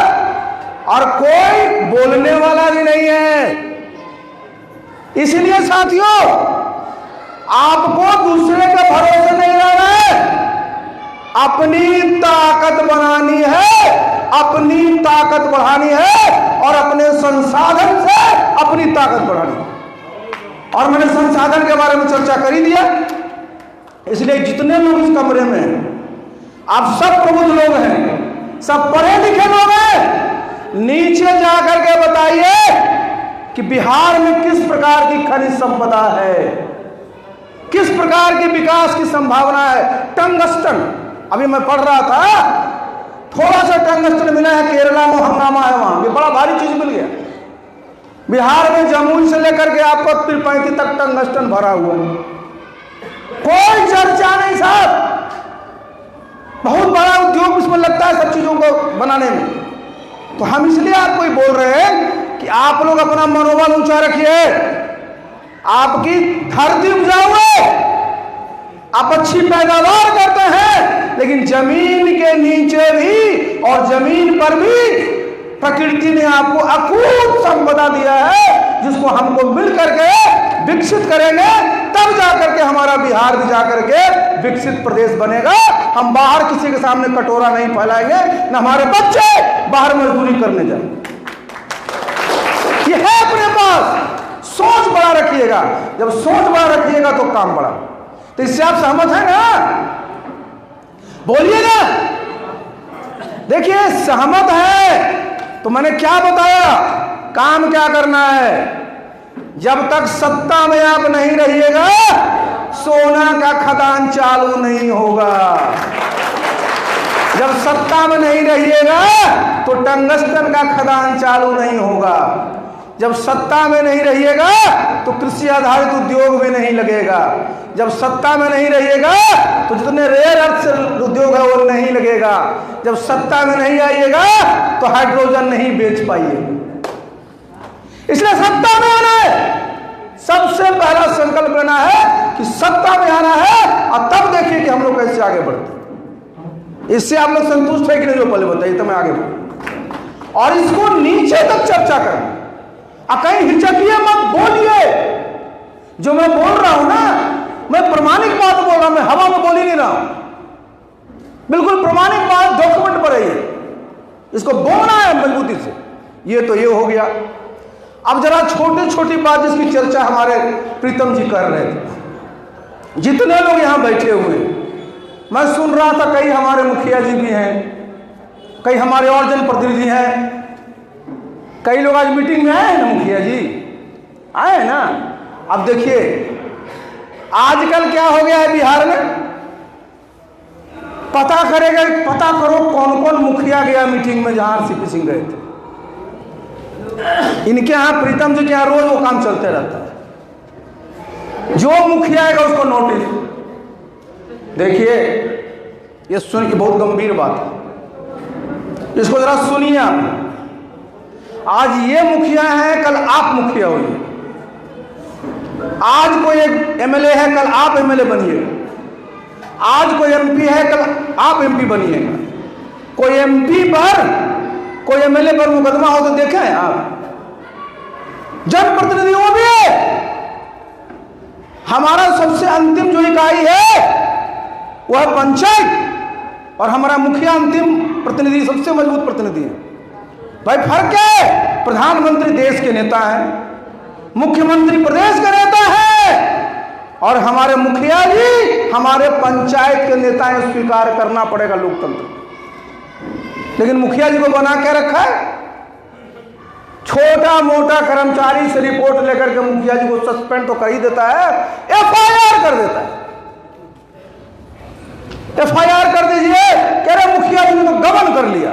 और कोई बोलने वाला भी नहीं है। इसलिए साथियों, आपको दूसरे के भरोसे नहीं रहना है, अपनी ताकत बनानी है, अपनी ताकत बढ़ानी है और अपने संसाधन से अपनी ताकत बढ़ानी है। और मैंने संसाधन के बारे में चर्चा कर ही दिया, इसलिए जितने लोग इस कमरे में हैं, आप सब प्रबुद्ध लोग हैं, सब पढ़े लिखे लोग हैं, नीचे जाकर के बताइए कि बिहार में किस प्रकार की खनिज संपदा है, किस प्रकार की विकास की संभावना है। टंगस्टन, अभी मैं पढ़ रहा था, थोड़ा सा टंगस्टन मिला है केरला में, हंगामा है वहां, ये बड़ा भारी चीज मिल गया। बिहार में जमुई से लेकर के आपको 35 तक टंगस्टन भरा हुआ है, कोई चर्चा नहीं साहब। बहुत बड़ा उद्योग इसमें लगता है सब चीजों को बनाने में। तो हम इसलिए आपको बोल रहे हैं कि आप लोग अपना मनोबल ऊंचा रखिए, आपकी धरती उपजाऊ है, आप अच्छी पैदावार करते हैं, लेकिन जमीन के नीचे भी और जमीन पर भी प्रकृति ने आपको अकूत संपदा दिया है, जिसको हमको मिल करके विकसित करेंगे, तब जाकर के हमारा बिहार भी जाकर के विकसित प्रदेश बनेगा। हम बाहर किसी के सामने कटोरा नहीं फैलाएंगे, न हमारे बच्चे बाहर मजदूरी करने जाएंगे। ये है अपने पास, सोच बड़ा रखिएगा। जब सोच बड़ा रखिएगा तो काम बड़ा। तो इससे आप सहमत हैं ना? बोलिए ना। देखिए, सहमत है तो मैंने क्या बताया, काम क्या करना है। जब तक सत्ता में आप नहीं रहिएगा, सोना का खदान चालू नहीं होगा। जब सत्ता में नहीं रहिएगा तो टंगस्टन का खदान चालू नहीं होगा। जब सत्ता में नहीं रहिएगा तो कृषि आधारित उद्योग में नहीं लगेगा। जब सत्ता में नहीं रहिएगा तो जितने रेयर अर्थ उद्योग है वो नहीं लगेगा। जब सत्ता में नहीं आइएगा तो हाइड्रोजन नहीं बेच पाइए। इसलिए सत्ता में आना है। सबसे पहला संकल्प लेना है कि सत्ता में आना है, और तब देखिए कि हम लोग कैसे आगे बढ़ते। इससे आप लोग संतुष्ट है कि नहीं, जो पहले बताइए, तो मैं आगे बढ़ूं और इसको नीचे तक चर्चा करें। कहीं हिचकिए मत, बोलिए। जो मैं बोल रहा हूं ना, मैं प्रमाणिक बात बोल रहा हूं, मैं हवा में बोल ही नहीं रहा हूं। बिल्कुल प्रमाणिक बात, डॉक्यूमेंट पर है ये, इसको बोलना है मजबूती से। ये तो ये हो गया। अब जरा छोटी छोटी बात जिसकी चर्चा हमारे प्रीतम जी कर रहे थे, जितने लोग यहां बैठे हुए, मैं सुन रहा था कई हमारे मुखिया जी भी हैं, कई हमारे और जनप्रतिनिधि हैं, कई लोग आज मीटिंग में आए हैं ना, मुखिया जी आए हैं ना। अब देखिए, आजकल क्या हो गया है बिहार में, पता करो कौन कौन मुखिया गया मीटिंग में जहां सीपी सिंह गए थे। इनके यहाँ प्रीतम जी के यहाँ रोज वो काम चलते रहता है। जो मुखिया आएगा उसको नोटिस। देखिए, ये सुन के बहुत गंभीर बात है, इसको जरा सुनिए आप। आज ये मुखिया है, कल आप मुखिया होइए। आज कोई एक एमएलए है, कल आप एमएलए बनिएगा। आज कोई एमपी है, कल आप एमपी बनिएगा। कोई एमपी पर, कोई एमएलए पर मुकदमा हो तो देखे हैं आप? जनप्रतिनिधि वो भी है। हमारा सबसे अंतिम जो इकाई है वह है पंचायत, और हमारा मुखिया अंतिम प्रतिनिधि, सबसे मजबूत प्रतिनिधि है। भाई फर्क है, प्रधानमंत्री देश के नेता है, मुख्यमंत्री प्रदेश का नेता है, और हमारे मुखिया जी हमारे पंचायत के नेता हैं। स्वीकार करना पड़ेगा लोकतंत्र। लेकिन मुखिया जी को बना के रखा है। छोटा मोटा कर्मचारी से रिपोर्ट लेकर के मुखिया जी को सस्पेंड तो कर ही देता है, एफआईआर कर देता है। एफआईआर कर दीजिए, कह रहे मुखिया जी ने तो गबन कर लिया।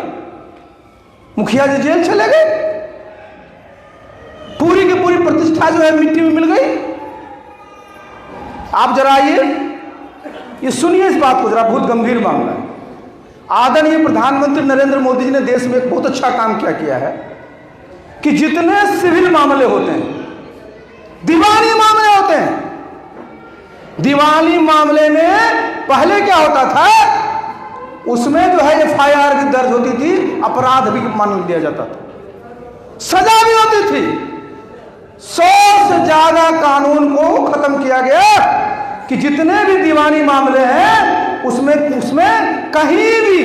मुखिया जी जेल चले गए, पूरी की पूरी प्रतिष्ठा जो है मिट्टी में मिल गई। आप जरा ये सुनिए इस बात को, जरा बहुत गंभीर मामला है। आदरणीय प्रधानमंत्री नरेंद्र मोदी जी ने देश में एक बहुत अच्छा काम क्या किया है कि जितने सिविल मामले होते हैं, दीवानी मामले होते हैं, दीवानी मामले में पहले क्या होता था, उसमें जो है एफआईआर भी दर्ज होती थी, अपराध भी मान लिया जाता था, सजा भी होती थी। 100 से ज्यादा कानून को खत्म किया गया कि जितने भी दीवानी मामले हैं उसमें कहीं भी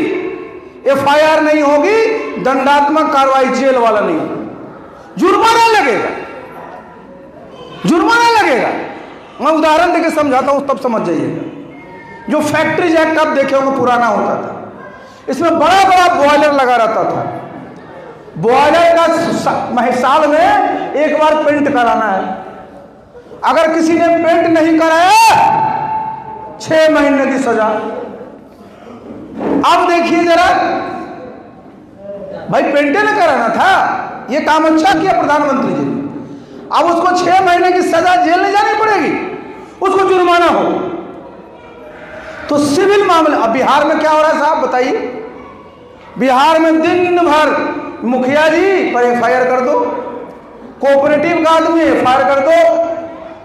एफआईआर नहीं होगी, दंडात्मक कार्रवाई, जेल वाला नहीं होगा, जुर्माना लगेगा, जुर्माना लगेगा। मैं उदाहरण देके समझाता हूं, तब समझ जाइएगा। जो फैक्ट्रीज एक्ट आप देखे होंगे, पुराना होता था, इसमें बड़ा बड़ा बॉयलर लगा रहता था। बॉयलर का साल में एक बार पेंट कराना है। अगर किसी ने पेंट नहीं कराया, 6 महीने की सजा। अब देखिए जरा, भाई पेंटे न कराना था, ये काम अच्छा किया प्रधानमंत्री जी। अब उसको 6 महीने की सजा, जेल नहीं जानी पड़ेगी, उसको जुर्माना हो। तो सिविल मामले, अब बिहार में क्या हो रहा है साहब बताइए? बिहार में दिन भर मुखिया जी पर एफआईआर कर दो, कोऑपरेटिव का आदमी एफआईआर कर दो,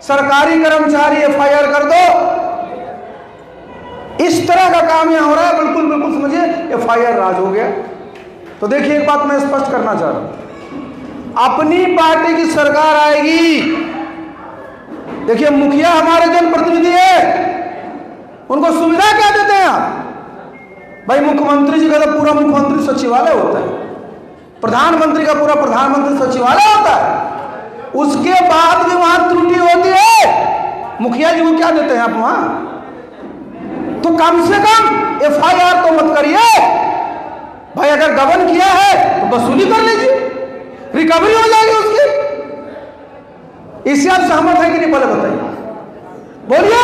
सरकारी कर्मचारी एफआईआर कर दो। इस तरह का काम यहां हो रहा है। बिल्कुल बिल्कुल समझिए, एफआईआर राज हो गया। तो देखिए, एक बात मैं स्पष्ट करना चाह रहा हूं, अपनी पार्टी की सरकार आएगी। देखिए, मुखिया हमारे जनप्रतिनिधि है, उनको सुविधा क्या देते हैं आप? भाई मुख्यमंत्री जी का तो पूरा मुख्यमंत्री सचिवालय होता है, प्रधानमंत्री का पूरा प्रधानमंत्री सचिवालय होता है। उसके बाद भी वहां त्रुटि होती है, मुखिया जी को क्या देते हैं आप वहां? तो कम से कम एफआईआर तो मत करिए भाई। अगर गबन किया है तो वसूली कर लीजिए, रिकवरी हो जाएगी उसकी। इससे आप सहमत हैं कि नहीं, पहले बताइए, बोलिए।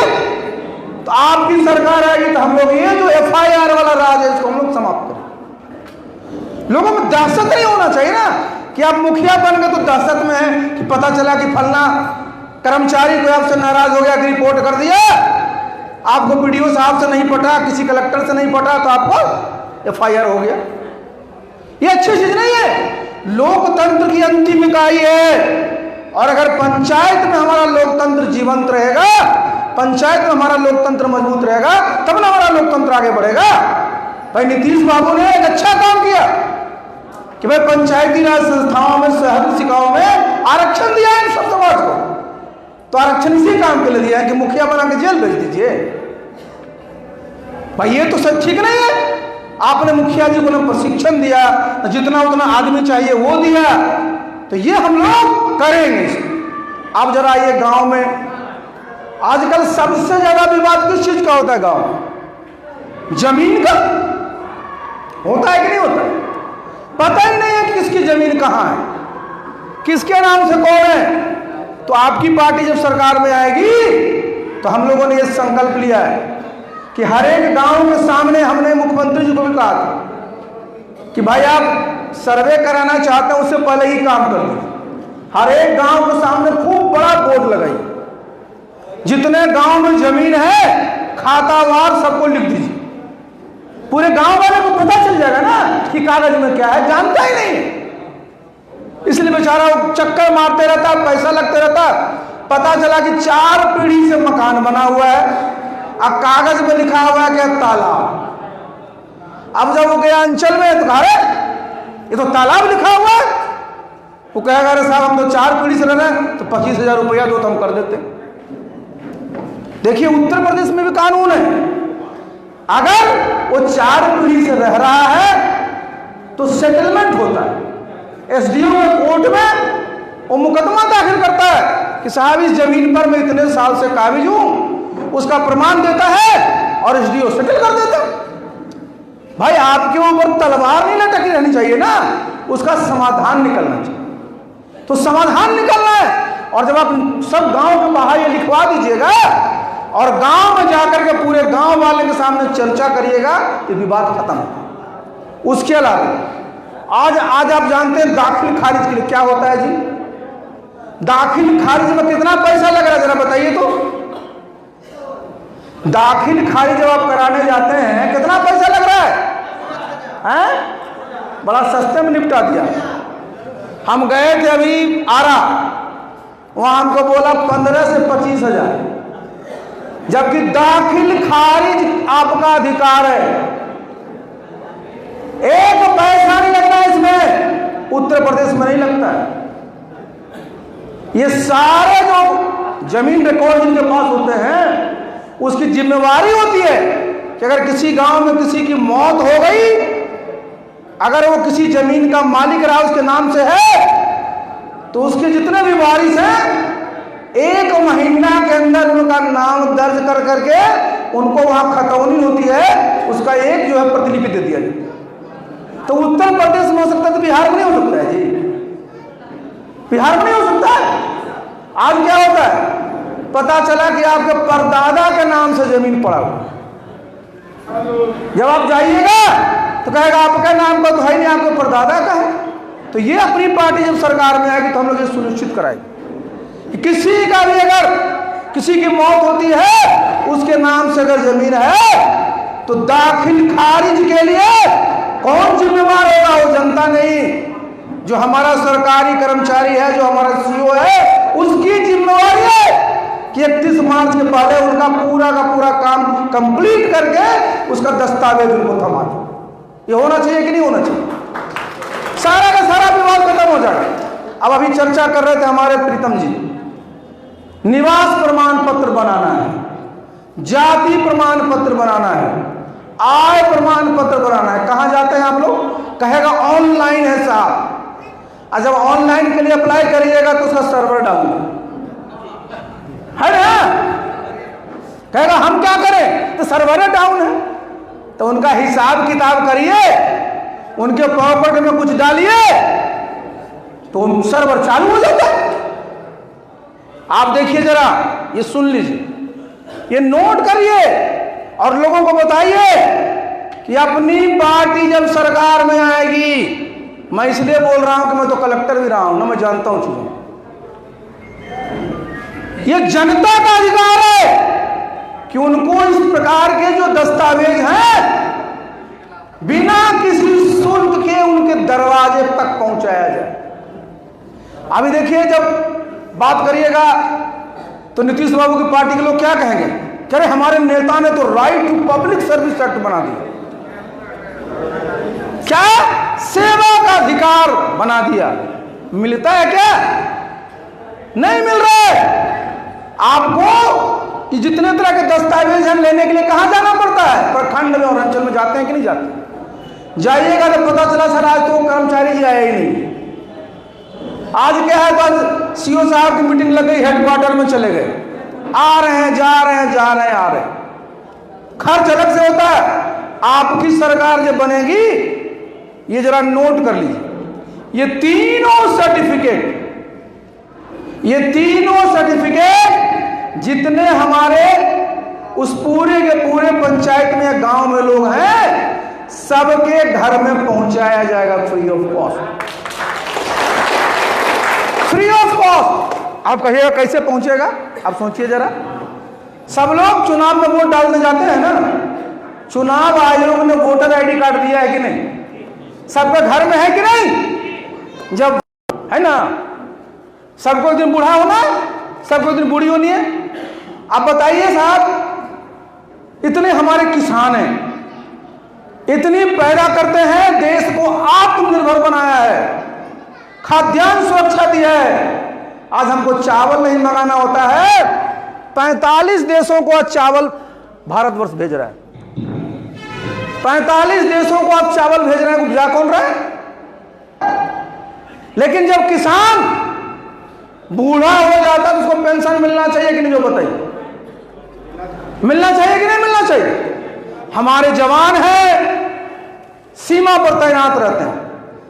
तो आपकी सरकार आएगी तो हम लोग ये जो एफआईआर वाला राज है इसको हम लोग समाप्त करें। लोगों में दहशत नहीं होना चाहिए ना कि आप मुखिया बन गए तो दहशत में है कि पता चला कि फलना कर्मचारी कोई आपसे नाराज हो गया कि रिपोर्ट कर दिया, आपको पीडीओ साहब से नहीं पटा, किसी कलेक्टर से नहीं पटा, तो आपको एफआईआर हो गया। ये अच्छी चीज नहीं है। लोकतंत्र की अंतिम इकाई है, और अगर पंचायत में हमारा लोकतंत्र जीवंत रहेगा, पंचायत में हमारा लोकतंत्र मजबूत रहेगा, तब ना हमारा लोकतंत्र आगे बढ़ेगा। भाई नीतीश बाबू ने एक अच्छा काम किया कि भाई पंचायती राज संस्थाओं में, शहरी निकायों में आरक्षण दिया है सब समाज को। तो आरक्षण इसी काम के लिए दिया है कि मुखिया बना के जेल भेज दीजिए। भाई ये तो सब ठीक नहीं है। आपने मुखिया जी को ना प्रशिक्षण दिया, जितना उतना आदमी चाहिए वो दिया, तो ये हम लोग करेंगे। आप जरा ये गांव में आजकल सबसे ज्यादा विवाद किस चीज का होता है? गांव जमीन का होता है कि नहीं होता? पता ही नहीं है कि किसकी जमीन कहां है, किसके नाम से कौन है। तो आपकी पार्टी जब सरकार में आएगी तो हम लोगों ने यह संकल्प लिया है कि हर एक गांव के सामने, हमने मुख्यमंत्री जी को भी कहा था कि भाई आप सर्वे कराना चाहते हैं उससे पहले ही काम कर दीजिए। हर एक गांव के सामने खूब बड़ा बोर्ड लगाइए, जितने गांव में जमीन है खातावार सबको लिख दीजिए। पूरे गांव वाले को पता चल जाएगा ना कि कागज में क्या है, जानता ही नहीं है। इसलिए बेचारा चक्कर मारते रहता, पैसा लगते रहता। पता चला कि 4 पीढ़ी से मकान बना हुआ है, अब कागज में लिखा हुआ है कि तालाब। अब जब वो गया अंचल में तो कहा ये तो तालाब लिखा हुआ है। वो कहेगा अरे साहब हम तो 4 पीढ़ी से रह रहे हैं, तो 25,000 रुपया दो तो हम कर देते। देखिए उत्तर प्रदेश में भी कानून है, अगर वो 4 पीढ़ी से रह रहा है तो सेटलमेंट होता है। एसडीओ के कोर्ट में वो मुकदमा दाखिल करता है कि साहब इस जमीन पर मैं इतने साल से काबिज हूं, उसका प्रमाण देता है और एसडीओ सेटल कर देता है। भाई आपके ऊपर तलवार नहीं लटकी रहनी चाहिए ना, उसका समाधान निकलना चाहिए। तो समाधान निकलना है, और जब आप सब गांव के बाहर ये लिखवा दीजिएगा और गांव में जाकर के पूरे गांव वाले के सामने चर्चा करिएगा तो विवाद खत्म। उसके अलावा आज आप जानते हैं दाखिल खारिज के लिए क्या होता है जी? दाखिल खारिज में कितना पैसा लग रहा है जरा बताइए तो। दाखिल खारिज जब आप कराने जाते हैं कितना पैसा लग रहा है? बड़ा सस्ते में निपटा दिया। हम गए थे अभी आरा, वहां हमको बोला 15 से 25,000, जबकि दाखिल खारिज आपका अधिकार है, 1 पैसा नहीं लगता इसमें। उत्तर प्रदेश में नहीं लगता है। ये सारे जो जमीन रिकॉर्ड जिनके पास होते हैं उसकी जिम्मेवारी होती है कि अगर किसी गांव में किसी की मौत हो गई, अगर वो किसी जमीन का मालिक रहा उसके नाम से है, तो उसके जितने भी वारिस हैं 1 महीना के अंदर उनका नाम दर्ज कर करके उनको वहां खतौनी होती है, उसका एक जो है प्रतिलिपि दे दिया जाए। तो उत्तर प्रदेश में हो सकता है तो बिहार में नहीं हो सकता है जी, बिहार में नहीं हो सकता है। आज क्या होता है, पता चला कि आपके परदादा के नाम से जमीन पड़ा हुआ, जब आप जाइएगा तो कहेगा आपका नाम का तो है नहीं, आपके परदादा का है। तो ये अपनी पार्टी जब सरकार में आएगी तो हम लोग ये सुनिश्चित कराएंगे कि किसी का भी अगर किसी की मौत होती है उसके नाम से अगर जमीन है तो दाखिल खारिज के लिए कौन जिम्मेवार होगा? वो जनता नहीं, जो हमारा सरकारी कर्मचारी है, जो हमारा सीओ है, उसकी जिम्मेवारी है कि 31 मार्च के पहले उनका पूरा का पूरा काम कंप्लीट करके उसका दस्तावेज उनको थमा दो। ये होना चाहिए कि नहीं होना चाहिए? सारा का सारा विवाद खत्म हो जाएगा। अब अभी चर्चा कर रहे थे हमारे प्रीतम जी, निवास प्रमाण पत्र बनाना है, जाति प्रमाण पत्र बनाना है, आय प्रमाण पत्र बनाना है। कहां जाते हैं आप लोग? कहेगा ऑनलाइन है साहब। और जब ऑनलाइन के लिए अप्लाई करिएगा तो उसका सर्वर डाउन है ना, कहेगा हम क्या करें, तो सर्वर डाउन है। तो उनका हिसाब किताब करिए, उनके प्रॉपर्टी में कुछ डालिए तो सर्वर चालू हो जाता है। आप देखिए जरा, ये सुन लीजिए, ये नोट करिए और लोगों को बताइए कि अपनी पार्टी जब सरकार में आएगी, मैं इसलिए बोल रहा हूं कि मैं तो कलेक्टर भी रहा हूं ना, मैं जानता हूं चीजों, ये जनता का अधिकार है कि उनको इस प्रकार के जो दस्तावेज हैं बिना किसी शुल्क के उनके दरवाजे तक पहुंचाया जाए। अभी देखिए, जब बात करिएगा तो नीतीश बाबू की पार्टी के लोग क्या कहेंगे, कह रहे हमारे नेता ने तो right to public service act बना दिया। क्या? सेवा का अधिकार बना दिया। मिलता है क्या? नहीं मिल रहा है। आपको कि जितने तरह के दस्तावेज हम लेने के लिए कहां जाना पड़ता है? प्रखंड में और अंचल में जाते हैं कि नहीं जाते? जाइएगा तो पता चला सर आज तो कर्मचारी जी आए ही नहीं। आज क्या है, बस सीओ साहब की मीटिंग लग गई, हेडक्वार्टर में चले गए, आ रहे हैं जा रहे हैं जा रहे हैं आ रहे हैं। खर्च अलग से होता है। आपकी सरकार जब बनेगी, ये जरा नोट कर लीजिए, ये तीनों सर्टिफिकेट जितने हमारे उस पूरे के पूरे पंचायत में गांव में लोग हैं, सबके घर में पहुंचाया जाएगा free of cost. Free of आप कहिएगा कैसे पहुंचेगा? आप सोचिए जरा, सब लोग चुनाव में वोट डालने जाते हैं ना, चुनाव आयोग ने वोटर आईडी कार्ड दिया है कि नहीं? सबके घर में है कि नहीं? जब है ना, सबको एक दिन बूढ़ा होना है, सबको एक दिन बूढ़ी होनी है। अब बताइए साहब, इतने हमारे किसान हैं, इतनी पैदा करते हैं, देश को आत्मनिर्भर बनाया है, खाद्यान्न सुरक्षा दिया है। आज हमको चावल नहीं मंगाना होता है, 45 देशों को आज चावल भारतवर्ष भेज रहा है। 45 देशों को आप चावल भेज रहे हैं, उपजा कौन रहा है? लेकिन जब किसान बूढ़ा हो जाता है तो उसको पेंशन मिलना चाहिए कि नहीं? जो बताइए, मिलना चाहिए कि नहीं मिलना चाहिए? हमारे जवान हैं, सीमा पर तैनात रहते हैं,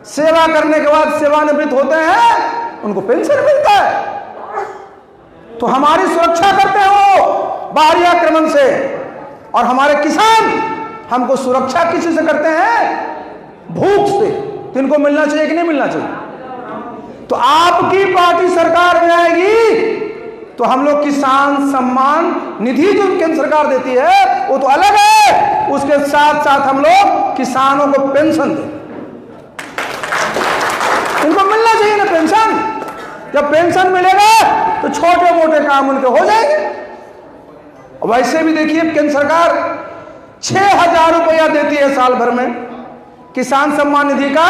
सेवा करने के बाद सेवानिवृत्त होते हैं, उनको पेंशन मिलता है। तो हमारी सुरक्षा करते हो बाहरी आक्रमण से, और हमारे किसान हमको सुरक्षा किसी से करते हैं? भूख से। तो इनको मिलना चाहिए कि नहीं मिलना चाहिए? तो आपकी पार्टी सरकार में आएगी तो हम लोग किसान सम्मान निधि जो केंद्र सरकार देती है वो तो अलग है, उसके साथ साथ हम लोग किसानों को पेंशन दें। इनको मिलना चाहिए ना पेंशन। जब पेंशन मिलेगा तो छोटे मोटे काम उनके हो जाएंगे। वैसे भी देखिए, केंद्र सरकार 6,000 रुपया देती है साल भर में किसान सम्मान निधि का।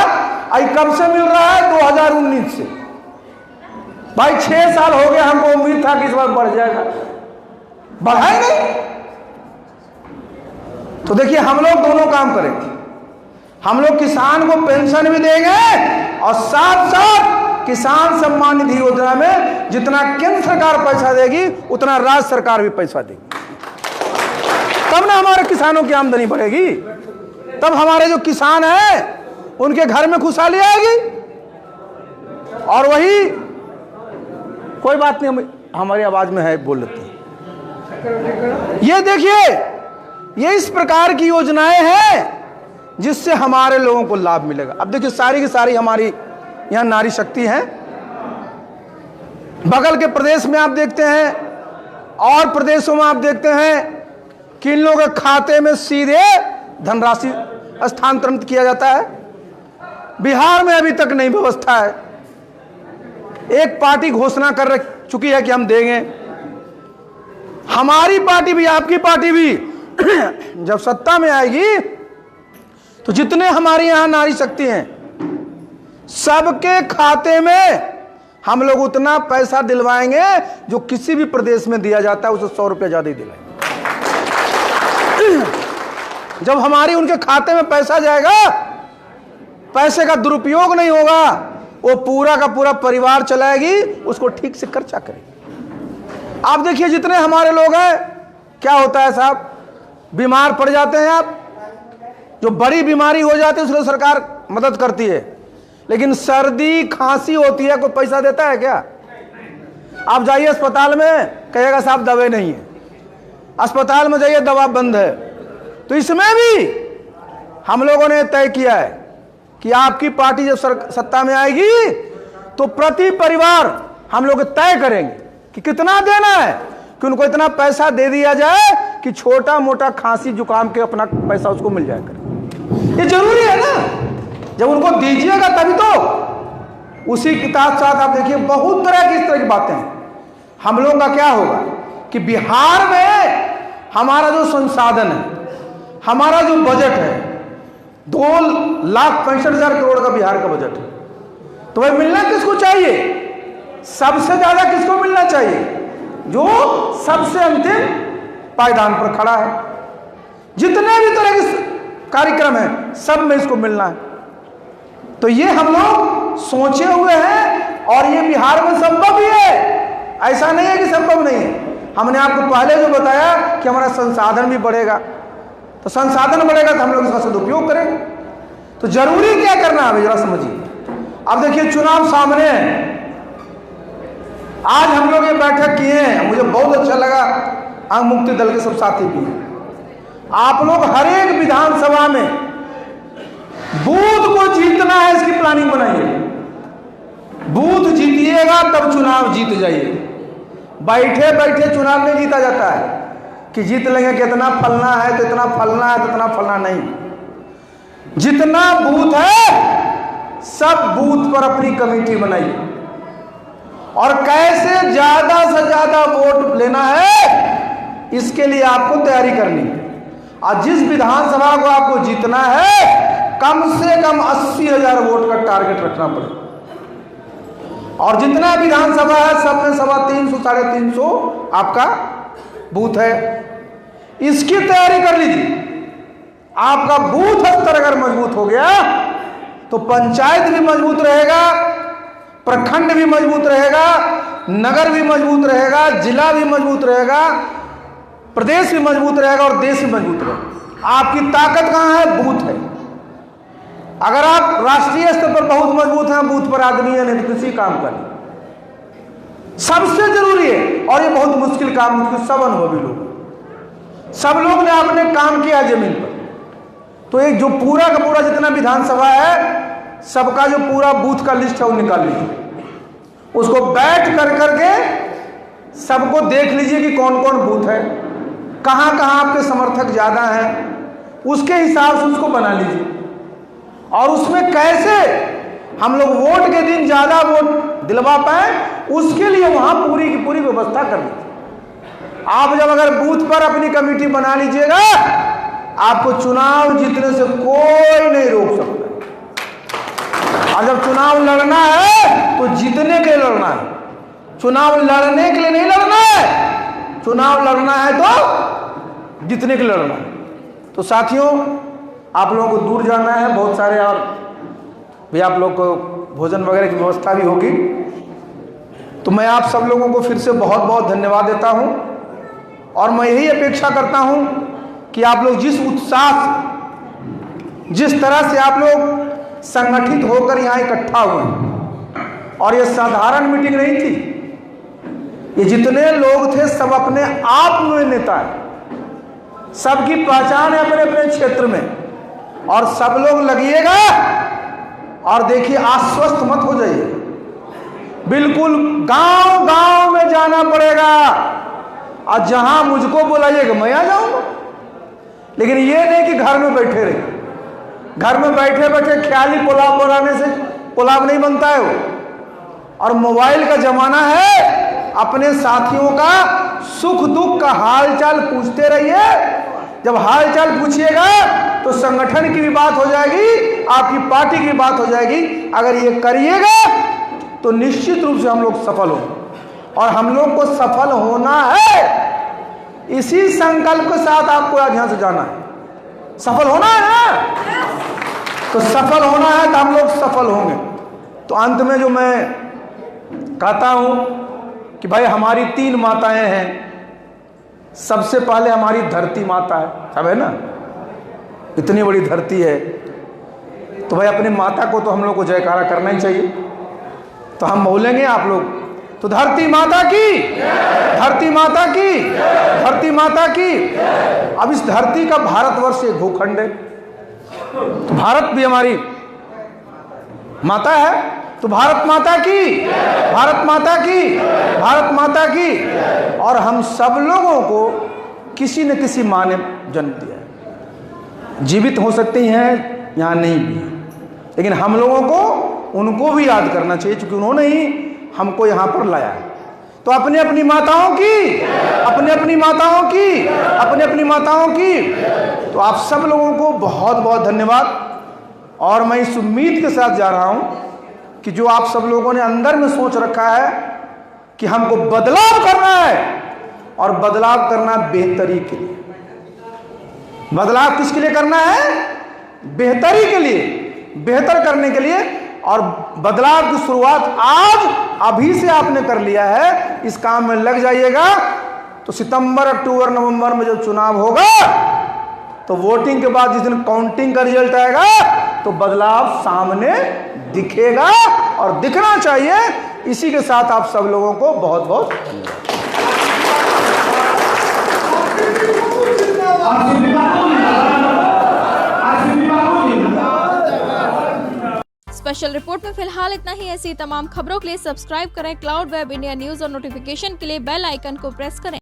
कब से मिल रहा है? 2019 से। भाई 6 साल हो गए, हमको उम्मीद था कि इस बार बढ़ जाएगा, बढ़ा ही नहीं। तो देखिए, हम लोग दोनों काम करेंगे। हम लोग किसान को पेंशन भी देंगे और साथ साथ किसान सम्मान निधि योजना में जितना केंद्र सरकार पैसा देगी उतना राज्य सरकार भी पैसा देगी। तब ना हमारे किसानों की आमदनी बढ़ेगी, तब हमारे जो किसान हैं उनके घर में खुशहाली आएगी। और वही, कोई बात नहीं, हमारी आवाज में है, बोल लेते हैं। ये देखिए, ये इस प्रकार की योजनाएं हैं जिससे हमारे लोगों को लाभ मिलेगा। अब देखिए, सारी की सारी हमारी यहां नारी शक्ति है। बगल के प्रदेश में आप देखते हैं और प्रदेशों में आप देखते हैं कि इन लोगों के खाते में सीधे धनराशि स्थानांतरित किया जाता है। बिहार में अभी तक नहीं व्यवस्था है। एक पार्टी घोषणा कर चुकी है कि हम देंगे। हमारी पार्टी भी, आपकी पार्टी भी जब सत्ता में आएगी तो जितने हमारे यहां नारी शक्ति हैं सबके खाते में हम लोग उतना पैसा दिलवाएंगे जो किसी भी प्रदेश में दिया जाता है उससे 100 रुपया ज्यादा ही दिलाएंगे। जब हमारी उनके खाते में पैसा जाएगा, पैसे का दुरुपयोग नहीं होगा, वो पूरा का पूरा परिवार चलाएगी, उसको ठीक से खर्चा करेगी। आप देखिए, जितने हमारे लोग हैं, क्या होता है साहब, बीमार पड़ जाते हैं आप, जो बड़ी बीमारी हो जाती है उसको सरकार मदद करती है, लेकिन सर्दी खांसी होती है, कोई पैसा देता है क्या? आप जाइए अस्पताल में, कहेगा साहब दवाई नहीं है। अस्पताल में जाइए, दवा बंद है। तो इसमें भी हम लोगों ने तय किया है कि आपकी पार्टी जब सत्ता में आएगी तो प्रति परिवार हम लोग तय करेंगे कि कितना देना है, कि उनको इतना पैसा दे दिया जाए कि छोटा मोटा खांसी जुकाम के अपना पैसा उसको मिल जाए करे। ये जरूरी है ना, जब उनको दीजिएगा तभी तो। उसी के साथ साथ आप देखिए, बहुत तरह की इस तरह की बातें हैं। हम लोगों का क्या होगा कि बिहार में हमारा जो संसाधन है, हमारा जो बजट है, 2,65,000 करोड़ का बिहार का बजट है, तो भाई मिलना किसको चाहिए? सबसे ज्यादा किसको मिलना चाहिए? जो सबसे अंतिम पायदान पर खड़ा है। जितने भी तरह के कार्यक्रम है सब में इसको मिलना है। तो ये हम लोग सोचे हुए हैं और ये बिहार में संभव भी है, ऐसा नहीं है कि संभव नहीं है। हमने आपको पहले जो बताया कि हमारा संसाधन भी बढ़ेगा, तो संसाधन बढ़ेगा तो हम लोग इसका सदुपयोग करेंगे। तो जरूरी क्या करना है जरा समझिए। अब देखिए, चुनाव सामने है। आज हम लोग ये बैठक किए हैं, मुझे बहुत अच्छा लगा, अंग मुक्ति दल के सब साथी भी हैं। आप लोग हर एक विधानसभा में बूथ को जीतना है, इसकी प्लानिंग बनाइए। बूथ जीतिए, लीजिएगा तब चुनाव जीत जाइए। बैठे बैठे चुनाव नहीं जीता जाता है कि जीत लेंगे, कितना फलना है तो इतना फलना है तो इतना फलना नहीं। जितना बूथ है सब बूथ पर अपनी कमेटी बनाइए और कैसे ज्यादा से ज्यादा वोट लेना है इसके लिए आपको तैयारी करनी है। और जिस विधानसभा को आपको जीतना है कम से कम 80,000 वोट का टारगेट रखना पड़ेगा। और जितना विधानसभा है सब में 350 350 आपका बूथ है, इसकी तैयारी कर लीजिए। आपका बूथ स्तर अगर मजबूत हो गया तो पंचायत भी मजबूत रहेगा, प्रखंड भी मजबूत रहेगा, नगर भी मजबूत रहेगा, जिला भी मजबूत रहेगा, प्रदेश भी मजबूत रहेगा और देश भी मजबूत रहेगा। आपकी ताकत कहां है? बूथ है। अगर आप राष्ट्रीय स्तर पर बहुत मजबूत हैं, बूथ पर आदमी है नहीं तो किसी काम करें, सबसे जरूरी है। और ये बहुत मुश्किल काम है, सब अनुभवी लोग, सब लोग ने आपने काम किया जमीन पर। तो एक जो पूरा का पूरा जितना विधानसभा है सबका जो पूरा बूथ का लिस्ट है वो निकाल लीजिए, उसको बैठ कर करके सबको देख लीजिए कि कौन कौन बूथ है, कहां कहां आपके समर्थक ज्यादा हैं, उसके हिसाब से उसको बना लीजिए। और उसमें कैसे हम लोग वोट के दिन ज्यादा वोट दिलवा पाए उसके लिए वहां पूरी की पूरी व्यवस्था कर लीजिए। आप जब अगर बूथ पर अपनी कमेटी बना लीजिएगा आपको चुनाव जीतने से कोई नहीं रोक सकता। और जब चुनाव लड़ना है तो जीतने के लिए लड़ना है, चुनाव लड़ने के लिए नहीं लड़ना है, चुनाव लड़ना है तो जीतने के लिए लड़ना है। तो साथियों आप लोगों को दूर जाना है, बहुत सारे और भी आप लोग को भोजन वगैरह की व्यवस्था भी होगी। तो मैं आप सब लोगों को फिर से बहुत बहुत धन्यवाद देता हूं और मैं यही अपेक्षा करता हूं कि आप लोग जिस उत्साह से, जिस तरह से आप लोग संगठित होकर यहाँ इकट्ठा हुए, और ये साधारण मीटिंग नहीं थी, ये जितने लोग थे सब अपने आप में नेता है, सबकी पहचान है अपने अपने क्षेत्र में, और सब लोग लगिएगा। और देखिए आश्वस्त मत हो जाइए, बिल्कुल गांव गांव में जाना पड़ेगा और जहां मुझको बुलाइएगा मैं आ जाऊंगा। लेकिन ये नहीं कि घर में बैठे रहे, घर में बैठे बैठे ख्याली पुलाव बनाने से पुलाव नहीं बनता है वो। और मोबाइल का जमाना है, अपने साथियों का सुख दुख का हालचाल पूछते रहिए। जब हालचाल पूछिएगा तो संगठन की भी बात हो जाएगी, आपकी पार्टी की बात हो जाएगी। अगर ये करिएगा तो निश्चित रूप से हम लोग सफल होंगे, और हम लोग को सफल होना है। इसी संकल्प के साथ आपको आज यहां से जाना है, सफल होना है ना, तो सफल होना है तो हम लोग सफल होंगे। तो अंत में जो मैं कहता हूं कि भाई हमारी 3 माताएं हैं। सबसे पहले हमारी धरती माता है, सब है ना, इतनी बड़ी धरती है, तो भाई अपनी माता को तो हम लोग को जयकारा करना ही चाहिए। तो हम बोलेंगे आप लोग, तो धरती माता की, धरती माता की, धरती माता की। अब इस धरती का भारतवर्ष एक भूखंड है, तो भारत भी हमारी माता है, तो भारत माता की, भारत माता की, भारत माता की। और हम सब लोगों को किसी न किसी माँ ने जन्म दिया है, जीवित हो सकती हैं यहाँ नहीं भी, लेकिन हम लोगों को उनको भी याद करना चाहिए क्योंकि उन्होंने ही हमको यहाँ पर लाया है। तो अपने अपनी माताओं की, अपने अपनी माताओं की, अपने अपनी माताओं की। तो आप सब लोगों को बहुत बहुत धन्यवाद। और मैं इस उम्मीद के साथ जा रहा हूँ कि जो आप सब लोगों ने अंदर में सोच रखा है कि हमको बदलाव करना है, और बदलाव करना बेहतरी के लिए। बदलाव किसके लिए करना है? बेहतरी के लिए, बेहतर करने के लिए। और बदलाव की शुरुआत आज अभी से आपने कर लिया है, इस काम में लग जाइएगा। तो सितंबर, अक्टूबर, नवंबर में जब चुनाव होगा तो वोटिंग के बाद जिस दिन काउंटिंग का रिजल्ट आएगा तो बदलाव सामने दिखेगा और दिखना चाहिए। इसी के साथ आप सब लोगों को बहुत बहुत स्पेशल स्पेशल रिपोर्ट में फिलहाल इतना ही। ऐसी तमाम खबरों के लिए सब्सक्राइब करें क्लाउड वेब इंडिया न्यूज और नोटिफिकेशन के लिए बेल आइकन को प्रेस करें।